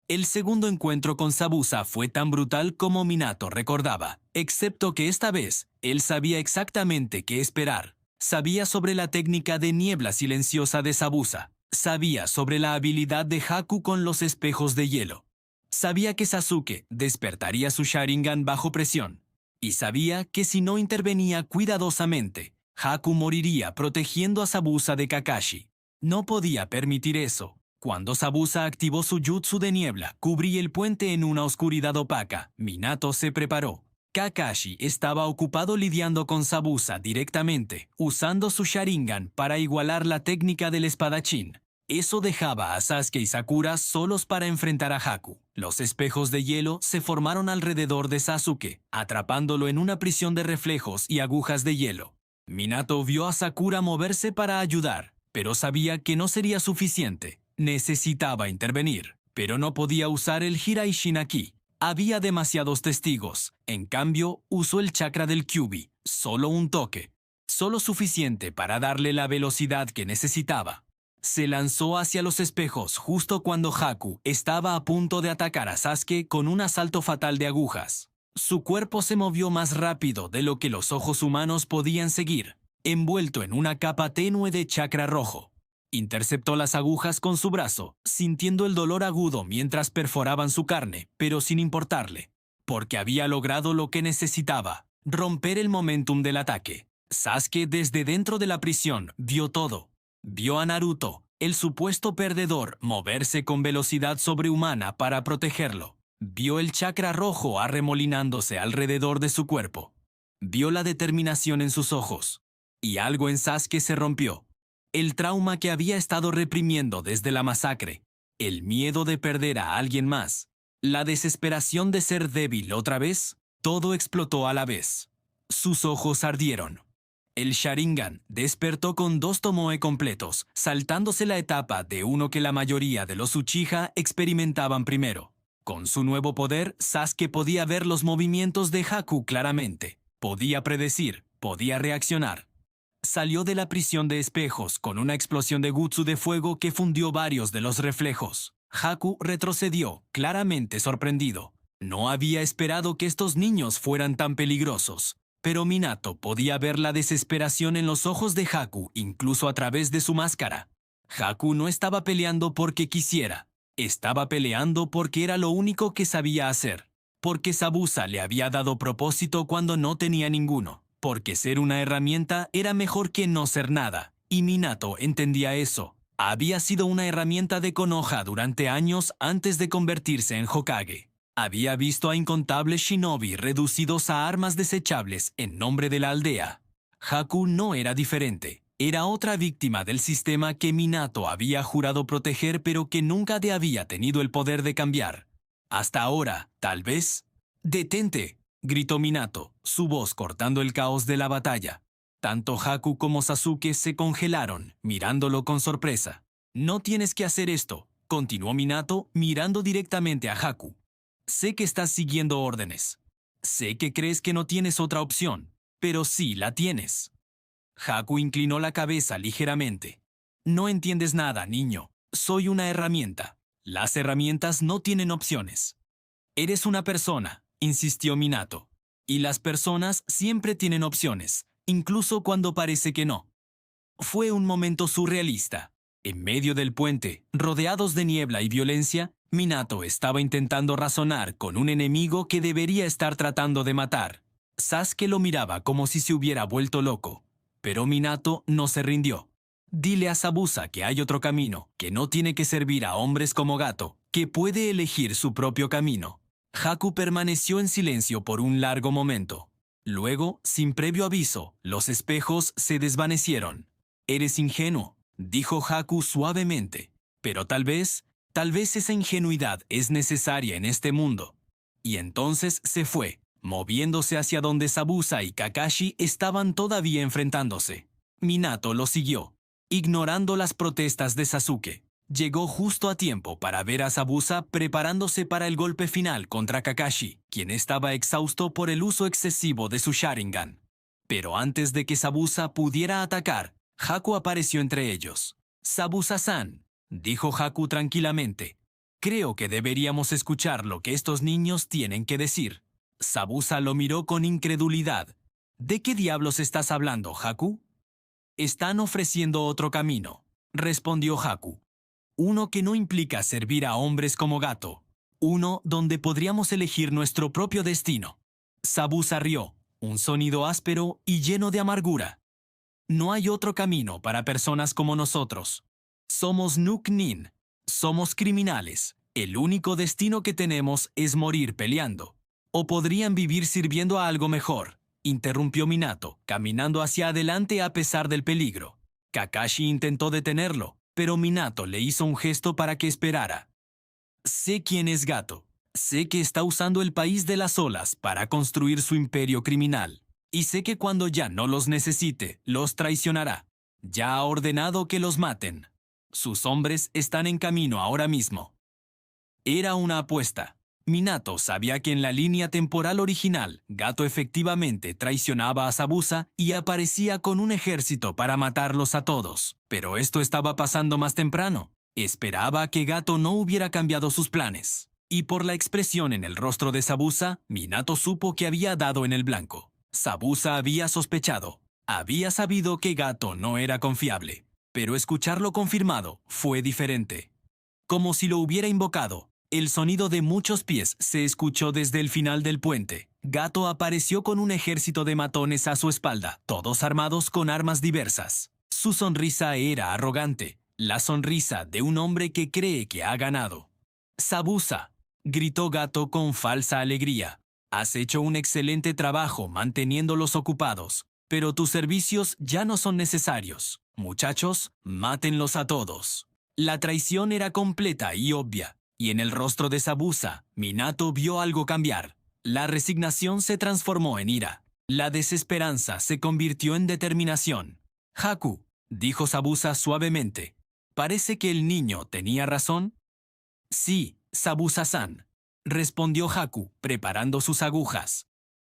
El segundo encuentro con Zabuza fue tan brutal como Minato recordaba, excepto que esta vez él sabía exactamente qué esperar. Sabía sobre la técnica de niebla silenciosa de Zabuza. Sabía sobre la habilidad de Haku con los espejos de hielo. Sabía que Sasuke despertaría su Sharingan bajo presión. Y sabía que si no intervenía cuidadosamente, Haku moriría protegiendo a Zabuza de Kakashi. No podía permitir eso. Cuando Zabuza activó su jutsu de niebla, cubría el puente en una oscuridad opaca. Minato se preparó. Kakashi estaba ocupado lidiando con Zabuza directamente, usando su Sharingan para igualar la técnica del espadachín. Eso dejaba a Sasuke y Sakura solos para enfrentar a Haku. Los espejos de hielo se formaron alrededor de Sasuke, atrapándolo en una prisión de reflejos y agujas de hielo. Minato vio a Sakura moverse para ayudar, pero sabía que no sería suficiente. Necesitaba intervenir, pero no podía usar el Hiraishin aquí. Había demasiados testigos. En cambio, usó el chakra del Kyuubi, solo un toque. Solo suficiente para darle la velocidad que necesitaba. Se lanzó hacia los espejos justo cuando Haku estaba a punto de atacar a Sasuke con un asalto fatal de agujas. Su cuerpo se movió más rápido de lo que los ojos humanos podían seguir, envuelto en una capa tenue de chakra rojo. Interceptó las agujas con su brazo, sintiendo el dolor agudo mientras perforaban su carne, pero sin importarle, porque había logrado lo que necesitaba, romper el momentum del ataque. Sasuke desde dentro de la prisión vio todo. Vio a Naruto, el supuesto perdedor, moverse con velocidad sobrehumana para protegerlo. Vio el chakra rojo arremolinándose alrededor de su cuerpo. Vio la determinación en sus ojos. Y algo en Sasuke se rompió. El trauma que había estado reprimiendo desde la masacre. El miedo de perder a alguien más. La desesperación de ser débil otra vez. Todo explotó a la vez. Sus ojos ardieron. El Sharingan despertó con 2 Tomoe completos, saltándose la etapa de uno que la mayoría de los Uchiha experimentaban primero. Con su nuevo poder, Sasuke podía ver los movimientos de Haku claramente. Podía predecir, podía reaccionar. Salió de la prisión de espejos con una explosión de Gutsu de fuego que fundió varios de los reflejos. Haku retrocedió, claramente sorprendido. No había esperado que estos niños fueran tan peligrosos. Pero Minato podía ver la desesperación en los ojos de Haku, incluso a través de su máscara. Haku no estaba peleando porque quisiera. Estaba peleando porque era lo único que sabía hacer. Porque Zabuza le había dado propósito cuando no tenía ninguno. Porque ser una herramienta era mejor que no ser nada. Y Minato entendía eso. Había sido una herramienta de Konoha durante años antes de convertirse en Hokage. Había visto a incontables shinobi reducidos a armas desechables en nombre de la aldea. Haku no era diferente. Era otra víctima del sistema que Minato había jurado proteger pero que nunca había tenido el poder de cambiar. Hasta ahora, tal vez. ¡Detente!, gritó Minato, su voz cortando el caos de la batalla. Tanto Haku como Sasuke se congelaron, mirándolo con sorpresa. «No tienes que hacer esto», continuó Minato, mirando directamente a Haku. «Sé que estás siguiendo órdenes. Sé que crees que no tienes otra opción, pero sí la tienes». Haku inclinó la cabeza ligeramente. «No entiendes nada, niño. Soy una herramienta. Las herramientas no tienen opciones». «Eres una persona», insistió Minato. «Y las personas siempre tienen opciones, incluso cuando parece que no». Fue un momento surrealista. En medio del puente, rodeados de niebla y violencia, Minato estaba intentando razonar con un enemigo que debería estar tratando de matar. Sasuke lo miraba como si se hubiera vuelto loco. Pero Minato no se rindió. «Dile a Zabuza que hay otro camino, que no tiene que servir a hombres como Gato, que puede elegir su propio camino». Haku permaneció en silencio por un largo momento. Luego, sin previo aviso, los espejos se desvanecieron. «Eres ingenuo», dijo Haku suavemente. «Pero tal vez esa ingenuidad es necesaria en este mundo». Y entonces se fue, moviéndose hacia donde Zabuza y Kakashi estaban todavía enfrentándose. Minato lo siguió, ignorando las protestas de Sasuke. Llegó justo a tiempo para ver a Zabuza preparándose para el golpe final contra Kakashi, quien estaba exhausto por el uso excesivo de su Sharingan. Pero antes de que Zabuza pudiera atacar, Haku apareció entre ellos. «Zabuza-san», dijo Haku tranquilamente. «Creo que deberíamos escuchar lo que estos niños tienen que decir». Zabuza lo miró con incredulidad. «¿De qué diablos estás hablando, Haku?» «Están ofreciendo otro camino», respondió Haku. «Uno que no implica servir a hombres como Gato. Uno donde podríamos elegir nuestro propio destino». Zabuza rió, un sonido áspero y lleno de amargura. «No hay otro camino para personas como nosotros. Somos Nuk-Nin. Somos criminales. El único destino que tenemos es morir peleando. O podrían vivir sirviendo a algo mejor», interrumpió Minato, caminando hacia adelante a pesar del peligro. Kakashi intentó detenerlo, pero Minato le hizo un gesto para que esperara. «Sé quién es Gato. Sé que está usando el país de las olas para construir su imperio criminal. Y sé que cuando ya no los necesite, los traicionará. Ya ha ordenado que los maten. Sus hombres están en camino ahora mismo». Era una apuesta. Minato sabía que en la línea temporal original, Gato efectivamente traicionaba a Zabuza y aparecía con un ejército para matarlos a todos. Pero esto estaba pasando más temprano. Esperaba que Gato no hubiera cambiado sus planes. Y por la expresión en el rostro de Zabuza, Minato supo que había dado en el blanco. Zabuza había sospechado. Había sabido que Gato no era confiable. Pero escucharlo confirmado fue diferente. Como si lo hubiera invocado. El sonido de muchos pies se escuchó desde el final del puente. Gato apareció con un ejército de matones a su espalda, todos armados con armas diversas. Su sonrisa era arrogante, la sonrisa de un hombre que cree que ha ganado. «Zabuza», gritó Gato con falsa alegría. Has hecho un excelente trabajo manteniéndolos ocupados, pero tus servicios ya no son necesarios. Muchachos, mátenlos a todos. La traición era completa y obvia, y en el rostro de Zabuza, Minato vio algo cambiar. La resignación se transformó en ira. La desesperanza se convirtió en determinación. Haku, dijo Zabuza suavemente, ¿parece que el niño tenía razón? Sí, Zabuza-san, respondió Haku, preparando sus agujas.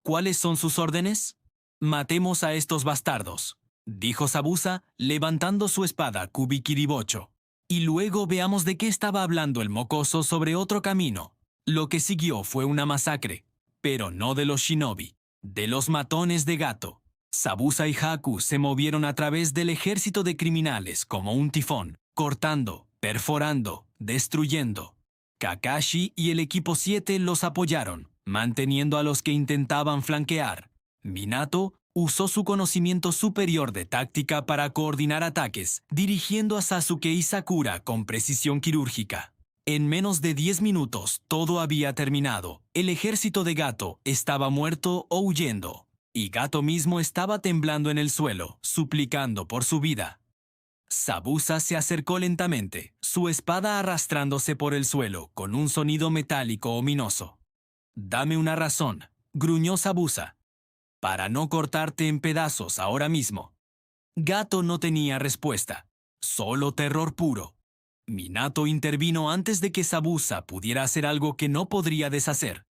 ¿Cuáles son sus órdenes? Matemos a estos bastardos, dijo Zabuza, levantando su espada Kubikiribocho. Y luego veamos de qué estaba hablando el mocoso sobre otro camino. Lo que siguió fue una masacre, pero no de los shinobi, de los matones de Gato. Zabuza y Haku se movieron a través del ejército de criminales como un tifón, cortando, perforando, destruyendo. Kakashi y el equipo 7 los apoyaron, manteniendo a los que intentaban flanquear. Minato usó su conocimiento superior de táctica para coordinar ataques, dirigiendo a Sasuke y Sakura con precisión quirúrgica. En menos de 10 minutos todo había terminado. El ejército de Gato estaba muerto o huyendo, y Gato mismo estaba temblando en el suelo, suplicando por su vida. Zabuza se acercó lentamente, su espada arrastrándose por el suelo con un sonido metálico ominoso. «Dame una razón», gruñó Zabuza, «para no cortarte en pedazos ahora mismo». Gato no tenía respuesta, solo terror puro. Minato intervino antes de que Zabuza pudiera hacer algo que no podría deshacer.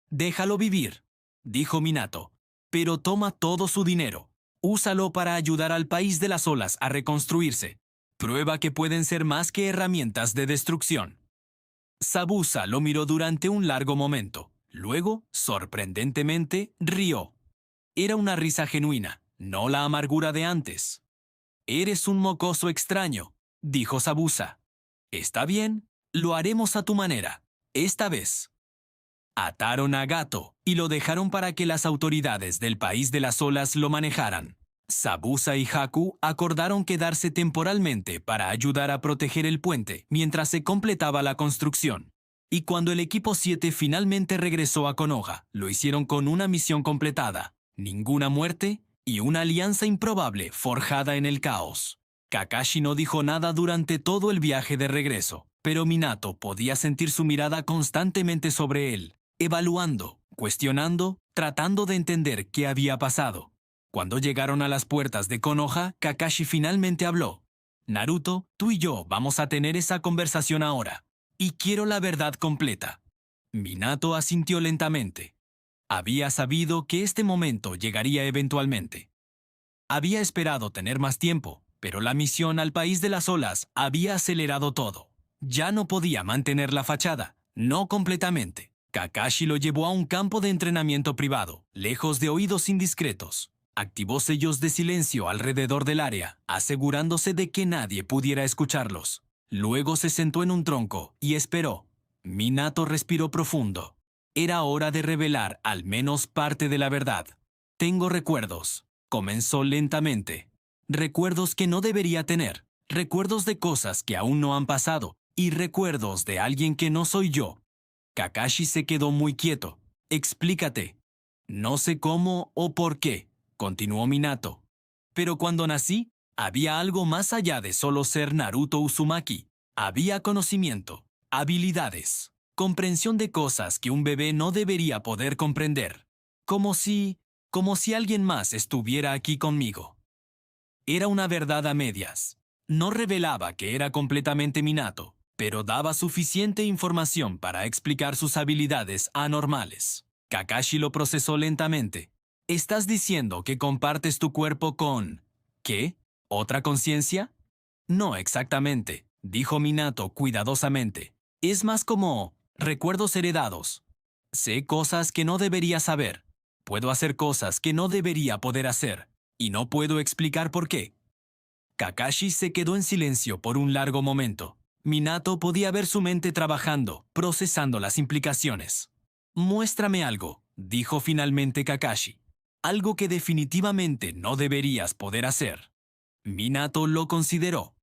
«Déjalo vivir», dijo Minato, «pero toma todo su dinero. Úsalo para ayudar al país de las olas a reconstruirse. Prueba que pueden ser más que herramientas de destrucción». Zabuza lo miró durante un largo momento. Luego, sorprendentemente, rió. Era una risa genuina, no la amargura de antes. «Eres un mocoso extraño», dijo Zabuza. «Está bien, lo haremos a tu manera, esta vez». Ataron a Gato y lo dejaron para que las autoridades del país de las olas lo manejaran. Zabuza y Haku acordaron quedarse temporalmente para ayudar a proteger el puente mientras se completaba la construcción. Y cuando el equipo 7 finalmente regresó a Konoha, lo hicieron con una misión completada, ninguna muerte y una alianza improbable forjada en el caos. Kakashi no dijo nada durante todo el viaje de regreso, pero Minato podía sentir su mirada constantemente sobre él, evaluando, cuestionando, tratando de entender qué había pasado. Cuando llegaron a las puertas de Konoha, Kakashi finalmente habló. «Naruto, tú y yo vamos a tener esa conversación ahora, y quiero la verdad completa». Minato asintió lentamente. Había sabido que este momento llegaría eventualmente. Había esperado tener más tiempo, pero la misión al país de las olas había acelerado todo. Ya no podía mantener la fachada, no completamente. Kakashi lo llevó a un campo de entrenamiento privado, lejos de oídos indiscretos. Activó sellos de silencio alrededor del área, asegurándose de que nadie pudiera escucharlos. Luego se sentó en un tronco y esperó. Minato respiró profundo. Era hora de revelar al menos parte de la verdad. «Tengo recuerdos», comenzó lentamente. «Recuerdos que no debería tener. Recuerdos de cosas que aún no han pasado. Y recuerdos de alguien que no soy yo». Kakashi se quedó muy quieto. «Explícate». «No sé cómo o por qué», continuó Minato. «Pero cuando nací, había algo más allá de solo ser Naruto Uzumaki. Había conocimiento, habilidades, comprensión de cosas que un bebé no debería poder comprender. Como si alguien más estuviera aquí conmigo». Era una verdad a medias. No revelaba que era completamente Minato, pero daba suficiente información para explicar sus habilidades anormales. Kakashi lo procesó lentamente. «¿Estás diciendo que compartes tu cuerpo con... ¿qué? ¿Otra conciencia?» «No exactamente», dijo Minato cuidadosamente. «Es más como recuerdos heredados. Sé cosas que no debería saber. Puedo hacer cosas que no debería poder hacer. Y no puedo explicar por qué». Kakashi se quedó en silencio por un largo momento. Minato podía ver su mente trabajando, procesando las implicaciones. «Muéstrame algo», dijo finalmente Kakashi. «Algo que definitivamente no deberías poder hacer». Minato lo consideró.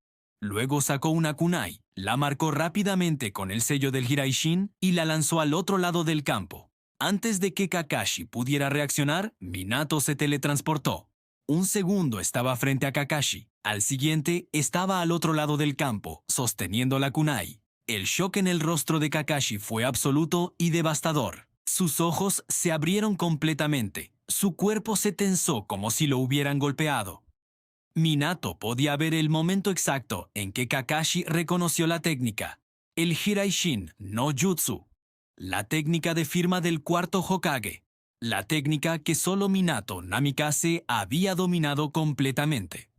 Luego sacó una kunai, la marcó rápidamente con el sello del Hiraishin y la lanzó al otro lado del campo. Antes de que Kakashi pudiera reaccionar, Minato se teletransportó. Un segundo estaba frente a Kakashi, al siguiente estaba al otro lado del campo, sosteniendo la kunai. El shock en el rostro de Kakashi fue absoluto y devastador. Sus ojos se abrieron completamente, su cuerpo se tensó como si lo hubieran golpeado. Minato podía ver el momento exacto en que Kakashi reconoció la técnica, el Hiraishin no Jutsu, la técnica de firma del cuarto Hokage, la técnica que solo Minato Namikaze había dominado completamente.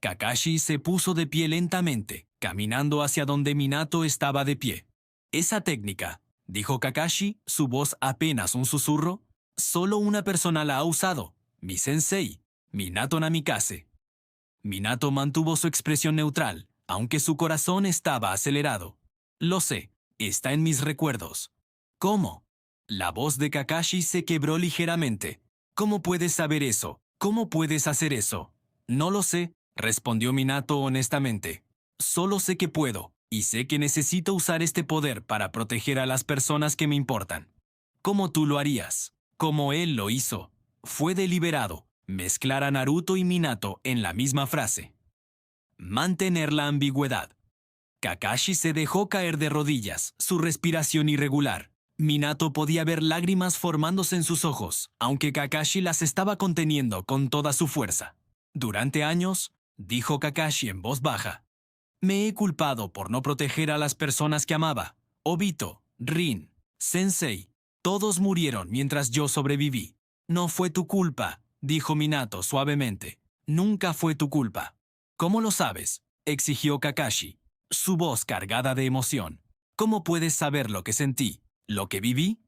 Kakashi se puso de pie lentamente, caminando hacia donde Minato estaba de pie. Esa técnica, dijo Kakashi, su voz apenas un susurro, solo una persona la ha usado, mi sensei, Minato Namikaze. Minato mantuvo su expresión neutral, aunque su corazón estaba acelerado. Lo sé, está en mis recuerdos. ¿Cómo? La voz de Kakashi se quebró ligeramente. ¿Cómo puedes saber eso? ¿Cómo puedes hacer eso? No lo sé, respondió Minato honestamente. Solo sé que puedo, y sé que necesito usar este poder para proteger a las personas que me importan. ¿Cómo tú lo harías? Como él lo hizo. Fue deliberado. Mezclar a Naruto y Minato en la misma frase. Mantener la ambigüedad. Kakashi se dejó caer de rodillas, su respiración irregular. Minato podía ver lágrimas formándose en sus ojos, aunque Kakashi las estaba conteniendo con toda su fuerza. Durante años, dijo Kakashi en voz baja, me he culpado por no proteger a las personas que amaba. Obito, Rin, Sensei, todos murieron mientras yo sobreviví. No fue tu culpa, dijo Minato suavemente. Nunca fue tu culpa. ¿Cómo lo sabes?, exigió Kakashi, su voz cargada de emoción. ¿Cómo puedes saber lo que sentí, lo que viví?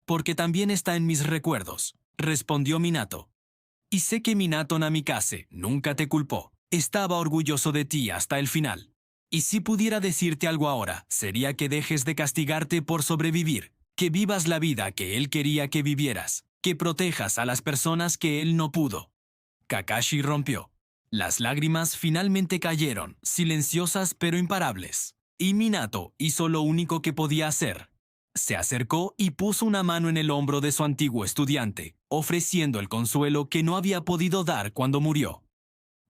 Porque también está en mis recuerdos, respondió Minato. Y sé que Minato Namikaze nunca te culpó. Estaba orgulloso de ti hasta el final. Y si pudiera decirte algo ahora, sería que dejes de castigarte por sobrevivir, que vivas la vida que él quería que vivieras, que protejas a las personas que él no pudo. Kakashi rompió. Las lágrimas finalmente cayeron, silenciosas pero imparables. Y Minato hizo lo único que podía hacer. Se acercó y puso una mano en el hombro de su antiguo estudiante, ofreciendo el consuelo que no había podido dar cuando murió.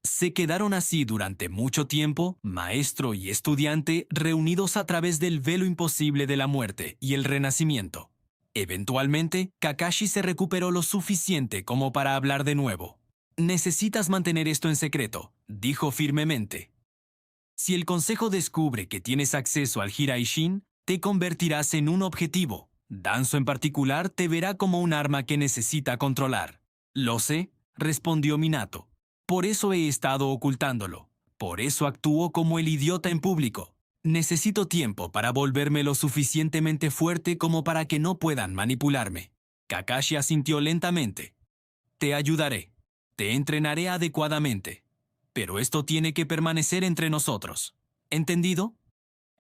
Se quedaron así durante mucho tiempo, maestro y estudiante, reunidos a través del velo imposible de la muerte y el renacimiento. Eventualmente, Kakashi se recuperó lo suficiente como para hablar de nuevo. Necesitas mantener esto en secreto, dijo firmemente. Si el consejo descubre que tienes acceso al Hiraishin, te convertirás en un objetivo. Danzo en particular te verá como un arma que necesita controlar. Lo sé, respondió Minato. Por eso he estado ocultándolo. Por eso actúo como el idiota en público. Necesito tiempo para volverme lo suficientemente fuerte como para que no puedan manipularme. Kakashi asintió lentamente. Te ayudaré. Te entrenaré adecuadamente. Pero esto tiene que permanecer entre nosotros. ¿Entendido?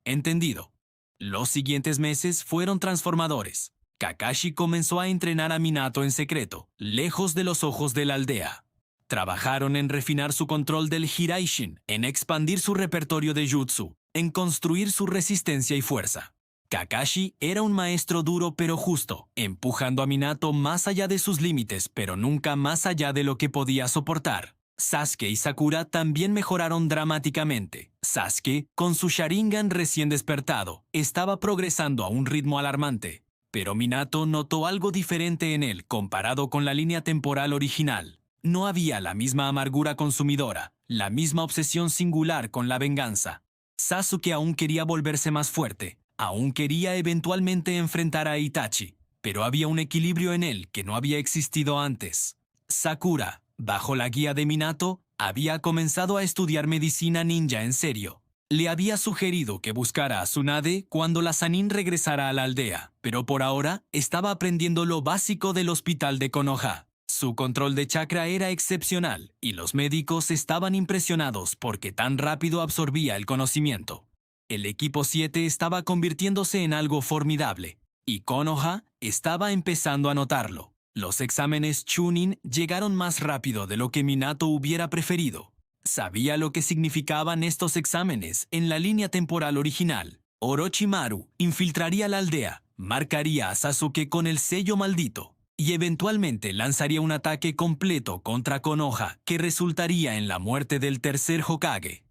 Entendido. Los siguientes meses fueron transformadores. Kakashi comenzó a entrenar a Minato en secreto, lejos de los ojos de la aldea. Trabajaron en refinar su control del Hiraishin, en expandir su repertorio de jutsu, en construir su resistencia y fuerza. Kakashi era un maestro duro pero justo, empujando a Minato más allá de sus límites, pero nunca más allá de lo que podía soportar. Sasuke y Sakura también mejoraron dramáticamente. Sasuke, con su Sharingan recién despertado, estaba progresando a un ritmo alarmante, pero Minato notó algo diferente en él comparado con la línea temporal original. No había la misma amargura consumidora, la misma obsesión singular con la venganza. Sasuke aún quería volverse más fuerte, aún quería eventualmente enfrentar a Itachi, pero había un equilibrio en él que no había existido antes. Sakura, bajo la guía de Minato, había comenzado a estudiar medicina ninja en serio. Le había sugerido que buscara a Tsunade cuando la Sannin regresara a la aldea, pero por ahora estaba aprendiendo lo básico del hospital de Konoha. Su control de chakra era excepcional y los médicos estaban impresionados porque tan rápido absorbía el conocimiento. El equipo 7 estaba convirtiéndose en algo formidable, y Konoha estaba empezando a notarlo. Los exámenes Chunin llegaron más rápido de lo que Minato hubiera preferido. Sabía lo que significaban estos exámenes en la línea temporal original. Orochimaru infiltraría la aldea, marcaría a Sasuke con el sello maldito y eventualmente lanzaría un ataque completo contra Konoha que resultaría en la muerte del tercer Hokage.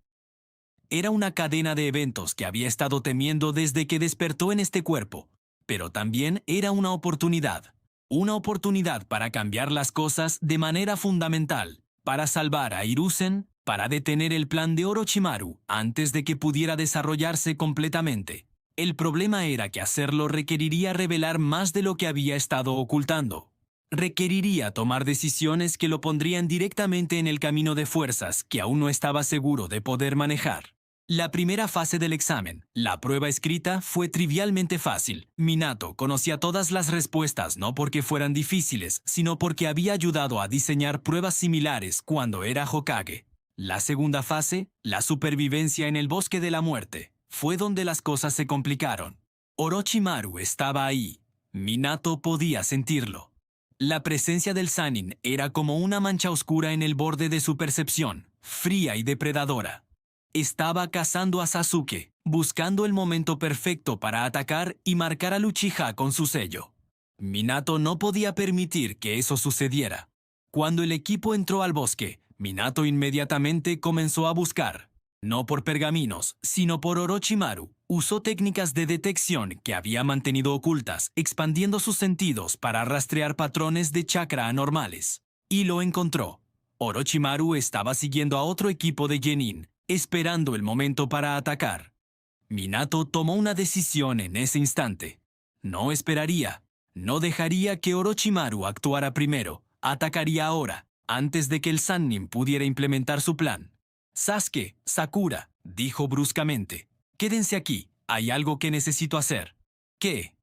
Era una cadena de eventos que había estado temiendo desde que despertó en este cuerpo, pero también era una oportunidad para cambiar las cosas de manera fundamental, para salvar a Hiruzen, para detener el plan de Orochimaru antes de que pudiera desarrollarse completamente. El problema era que hacerlo requeriría revelar más de lo que había estado ocultando. Requeriría tomar decisiones que lo pondrían directamente en el camino de fuerzas que aún no estaba seguro de poder manejar. La primera fase del examen, la prueba escrita, fue trivialmente fácil. Minato conocía todas las respuestas no porque fueran difíciles, sino porque había ayudado a diseñar pruebas similares cuando era Hokage. La segunda fase, la supervivencia en el Bosque de la Muerte, fue donde las cosas se complicaron. Orochimaru estaba ahí. Minato podía sentirlo. La presencia del Sannin era como una mancha oscura en el borde de su percepción, fría y depredadora. Estaba cazando a Sasuke, buscando el momento perfecto para atacar y marcar al Uchiha con su sello. Minato no podía permitir que eso sucediera. Cuando el equipo entró al bosque, Minato inmediatamente comenzó a buscar. No por pergaminos, sino por Orochimaru. Usó técnicas de detección que había mantenido ocultas, expandiendo sus sentidos para rastrear patrones de chakra anormales. Y lo encontró. Orochimaru estaba siguiendo a otro equipo de Genin, esperando el momento para atacar. Minato tomó una decisión en ese instante. No esperaría. No dejaría que Orochimaru actuara primero. Atacaría ahora, antes de que el Sannin pudiera implementar su plan. Sasuke, Sakura, dijo bruscamente. Quédense aquí, hay algo que necesito hacer. ¿Qué?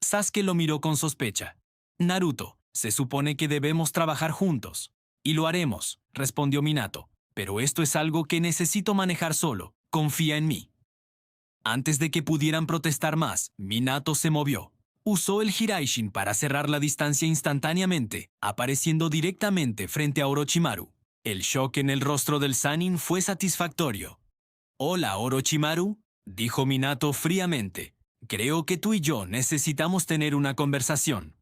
Sasuke lo miró con sospecha. Naruto, se supone que debemos trabajar juntos. Y lo haremos, respondió Minato. Pero esto es algo que necesito manejar solo. Confía en mí. Antes de que pudieran protestar más, Minato se movió. Usó el Hiraishin para cerrar la distancia instantáneamente, apareciendo directamente frente a Orochimaru. El shock en el rostro del Sannin fue satisfactorio. «Hola, Orochimaru», dijo Minato fríamente. «Creo que tú y yo necesitamos tener una conversación».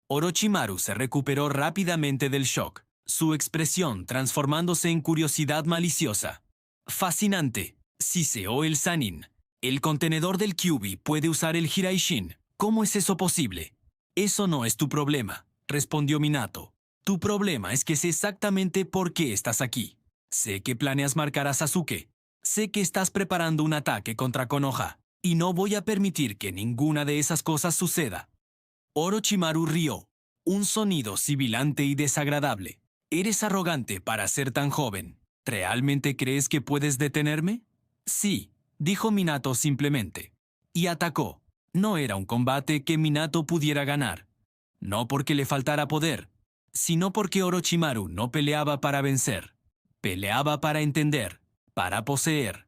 Orochimaru se recuperó rápidamente del shock, su expresión transformándose en curiosidad maliciosa. «Fascinante», siseó el Sannin. «El contenedor del Kyuubi puede usar el Hiraishin. ¿Cómo es eso posible?» «Eso no es tu problema», respondió Minato. «Tu problema es que sé exactamente por qué estás aquí. Sé que planeas marcar a Sasuke. Sé que estás preparando un ataque contra Konoha. Y no voy a permitir que ninguna de esas cosas suceda». Orochimaru rió. Un sonido sibilante y desagradable. «Eres arrogante para ser tan joven. ¿Realmente crees que puedes detenerme?» «Sí», dijo Minato simplemente. Y atacó. No era un combate que Minato pudiera ganar. No porque le faltara poder, sino porque Orochimaru no peleaba para vencer. Peleaba para entender, para poseer.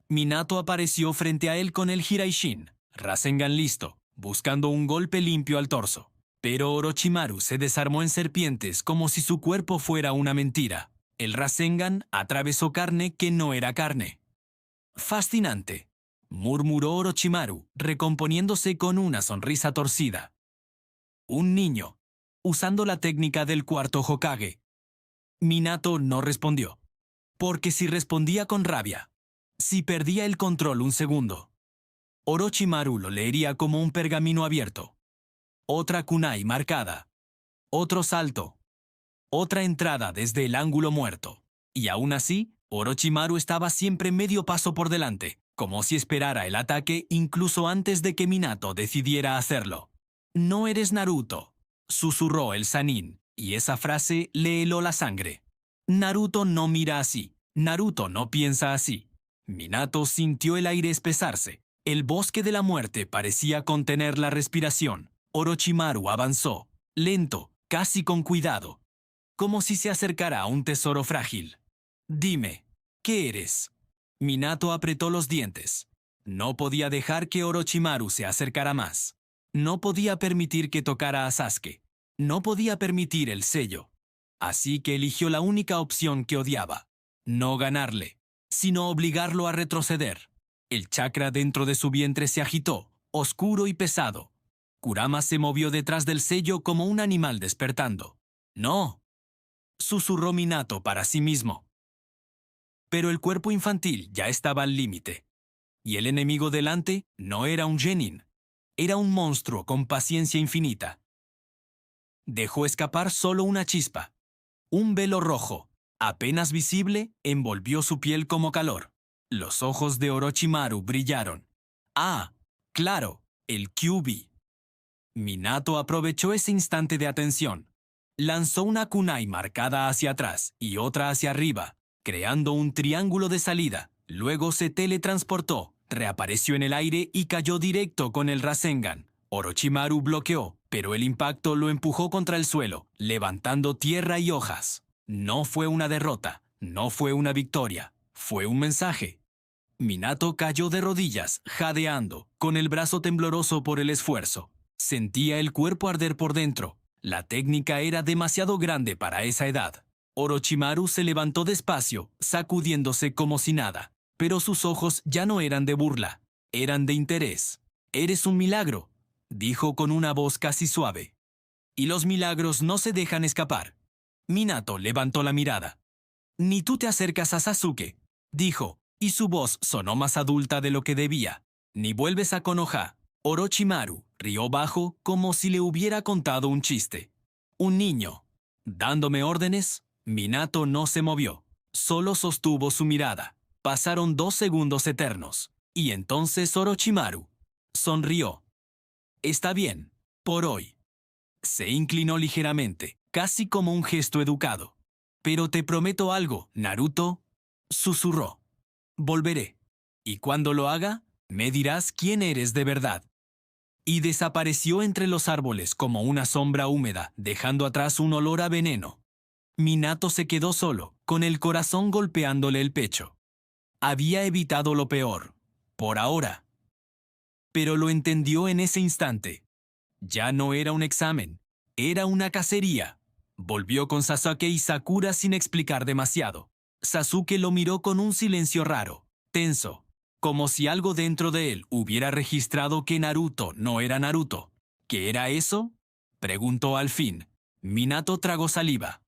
Minato apareció frente a él con el Hiraishin, Rasengan listo, buscando un golpe limpio al torso. Pero Orochimaru se desarmó en serpientes como si su cuerpo fuera una mentira. El Rasengan atravesó carne que no era carne. «Fascinante», murmuró Orochimaru, recomponiéndose con una sonrisa torcida. «Un niño, usando la técnica del cuarto Hokage». Minato no respondió. Porque si respondía con rabia, si perdía el control un segundo, Orochimaru lo leería como un pergamino abierto. Otra kunai marcada. Otro salto. Otra entrada desde el ángulo muerto. Y aún así, Orochimaru estaba siempre medio paso por delante, como si esperara el ataque incluso antes de que Minato decidiera hacerlo. «No eres Naruto», susurró el Sannin, y esa frase le heló la sangre. Naruto no mira así. Naruto no piensa así. Minato sintió el aire espesarse. El bosque de la muerte parecía contener la respiración. Orochimaru avanzó, lento, casi con cuidado, como si se acercara a un tesoro frágil. «Dime, ¿qué eres?» Minato apretó los dientes. No podía dejar que Orochimaru se acercara más. No podía permitir que tocara a Sasuke. No podía permitir el sello. Así que eligió la única opción que odiaba. no ganarle, sino obligarlo a retroceder. El chakra dentro de su vientre se agitó, oscuro y pesado. Kurama se movió detrás del sello como un animal despertando. «No», susurró Minato para sí mismo. Pero el cuerpo infantil ya estaba al límite. Y el enemigo delante no era un genin. Era un monstruo con paciencia infinita. Dejó escapar solo una chispa. Un velo rojo, apenas visible, envolvió su piel como calor. Los ojos de Orochimaru brillaron. Ah, claro, el Kyuubi. Minato aprovechó ese instante de atención. Lanzó una kunai marcada hacia atrás y otra hacia arriba, creando un triángulo de salida. Luego se teletransportó, reapareció en el aire y cayó directo con el Rasengan. Orochimaru bloqueó, pero el impacto lo empujó contra el suelo, levantando tierra y hojas. No fue una derrota, no fue una victoria, fue un mensaje. Minato cayó de rodillas, jadeando, con el brazo tembloroso por el esfuerzo. Sentía el cuerpo arder por dentro. La técnica era demasiado grande para esa edad. Orochimaru se levantó despacio, sacudiéndose como si nada. Pero sus ojos ya no eran de burla, eran de interés. «Eres un milagro», dijo con una voz casi suave. «Y los milagros no se dejan escapar». Minato levantó la mirada. «Ni tú te acercas a Sasuke», dijo, y su voz sonó más adulta de lo que debía. «Ni vuelves a Konoha». Orochimaru rió bajo como si le hubiera contado un chiste. «Un niño. ¿Dándome órdenes?» Minato no se movió, solo sostuvo su mirada. Pasaron 2 segundos eternos, y entonces Orochimaru sonrió. «Está bien, por hoy». Se inclinó ligeramente, casi como un gesto educado. «Pero te prometo algo, Naruto», susurró. «Volveré. Y cuando lo haga, me dirás quién eres de verdad». Y desapareció entre los árboles como una sombra húmeda, dejando atrás un olor a veneno. Minato se quedó solo, con el corazón golpeándole el pecho. Había evitado lo peor, por ahora. Pero lo entendió en ese instante. Ya no era un examen, era una cacería. Volvió con Sasuke y Sakura sin explicar demasiado. Sasuke lo miró con un silencio raro, tenso, como si algo dentro de él hubiera registrado que Naruto no era Naruto. ¿Qué era eso?, preguntó al fin. Minato tragó saliva.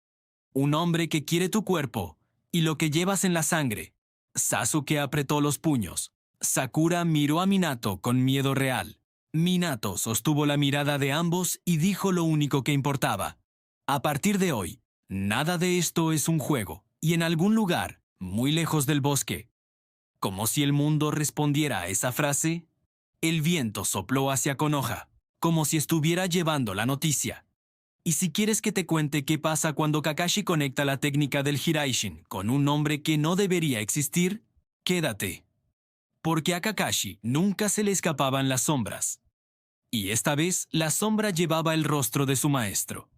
«Un hombre que quiere tu cuerpo y lo que llevas en la sangre». Sasuke apretó los puños. Sakura miró a Minato con miedo real. Minato sostuvo la mirada de ambos y dijo lo único que importaba. «A partir de hoy, nada de esto es un juego, y en algún lugar, muy lejos del bosque». Como si el mundo respondiera a esa frase, el viento sopló hacia Konoha, como si estuviera llevando la noticia. Y si quieres que te cuente qué pasa cuando Kakashi conecta la técnica del Hiraishin con un nombre que no debería existir, quédate. Porque a Kakashi nunca se le escapaban las sombras. Y esta vez la sombra llevaba el rostro de su maestro.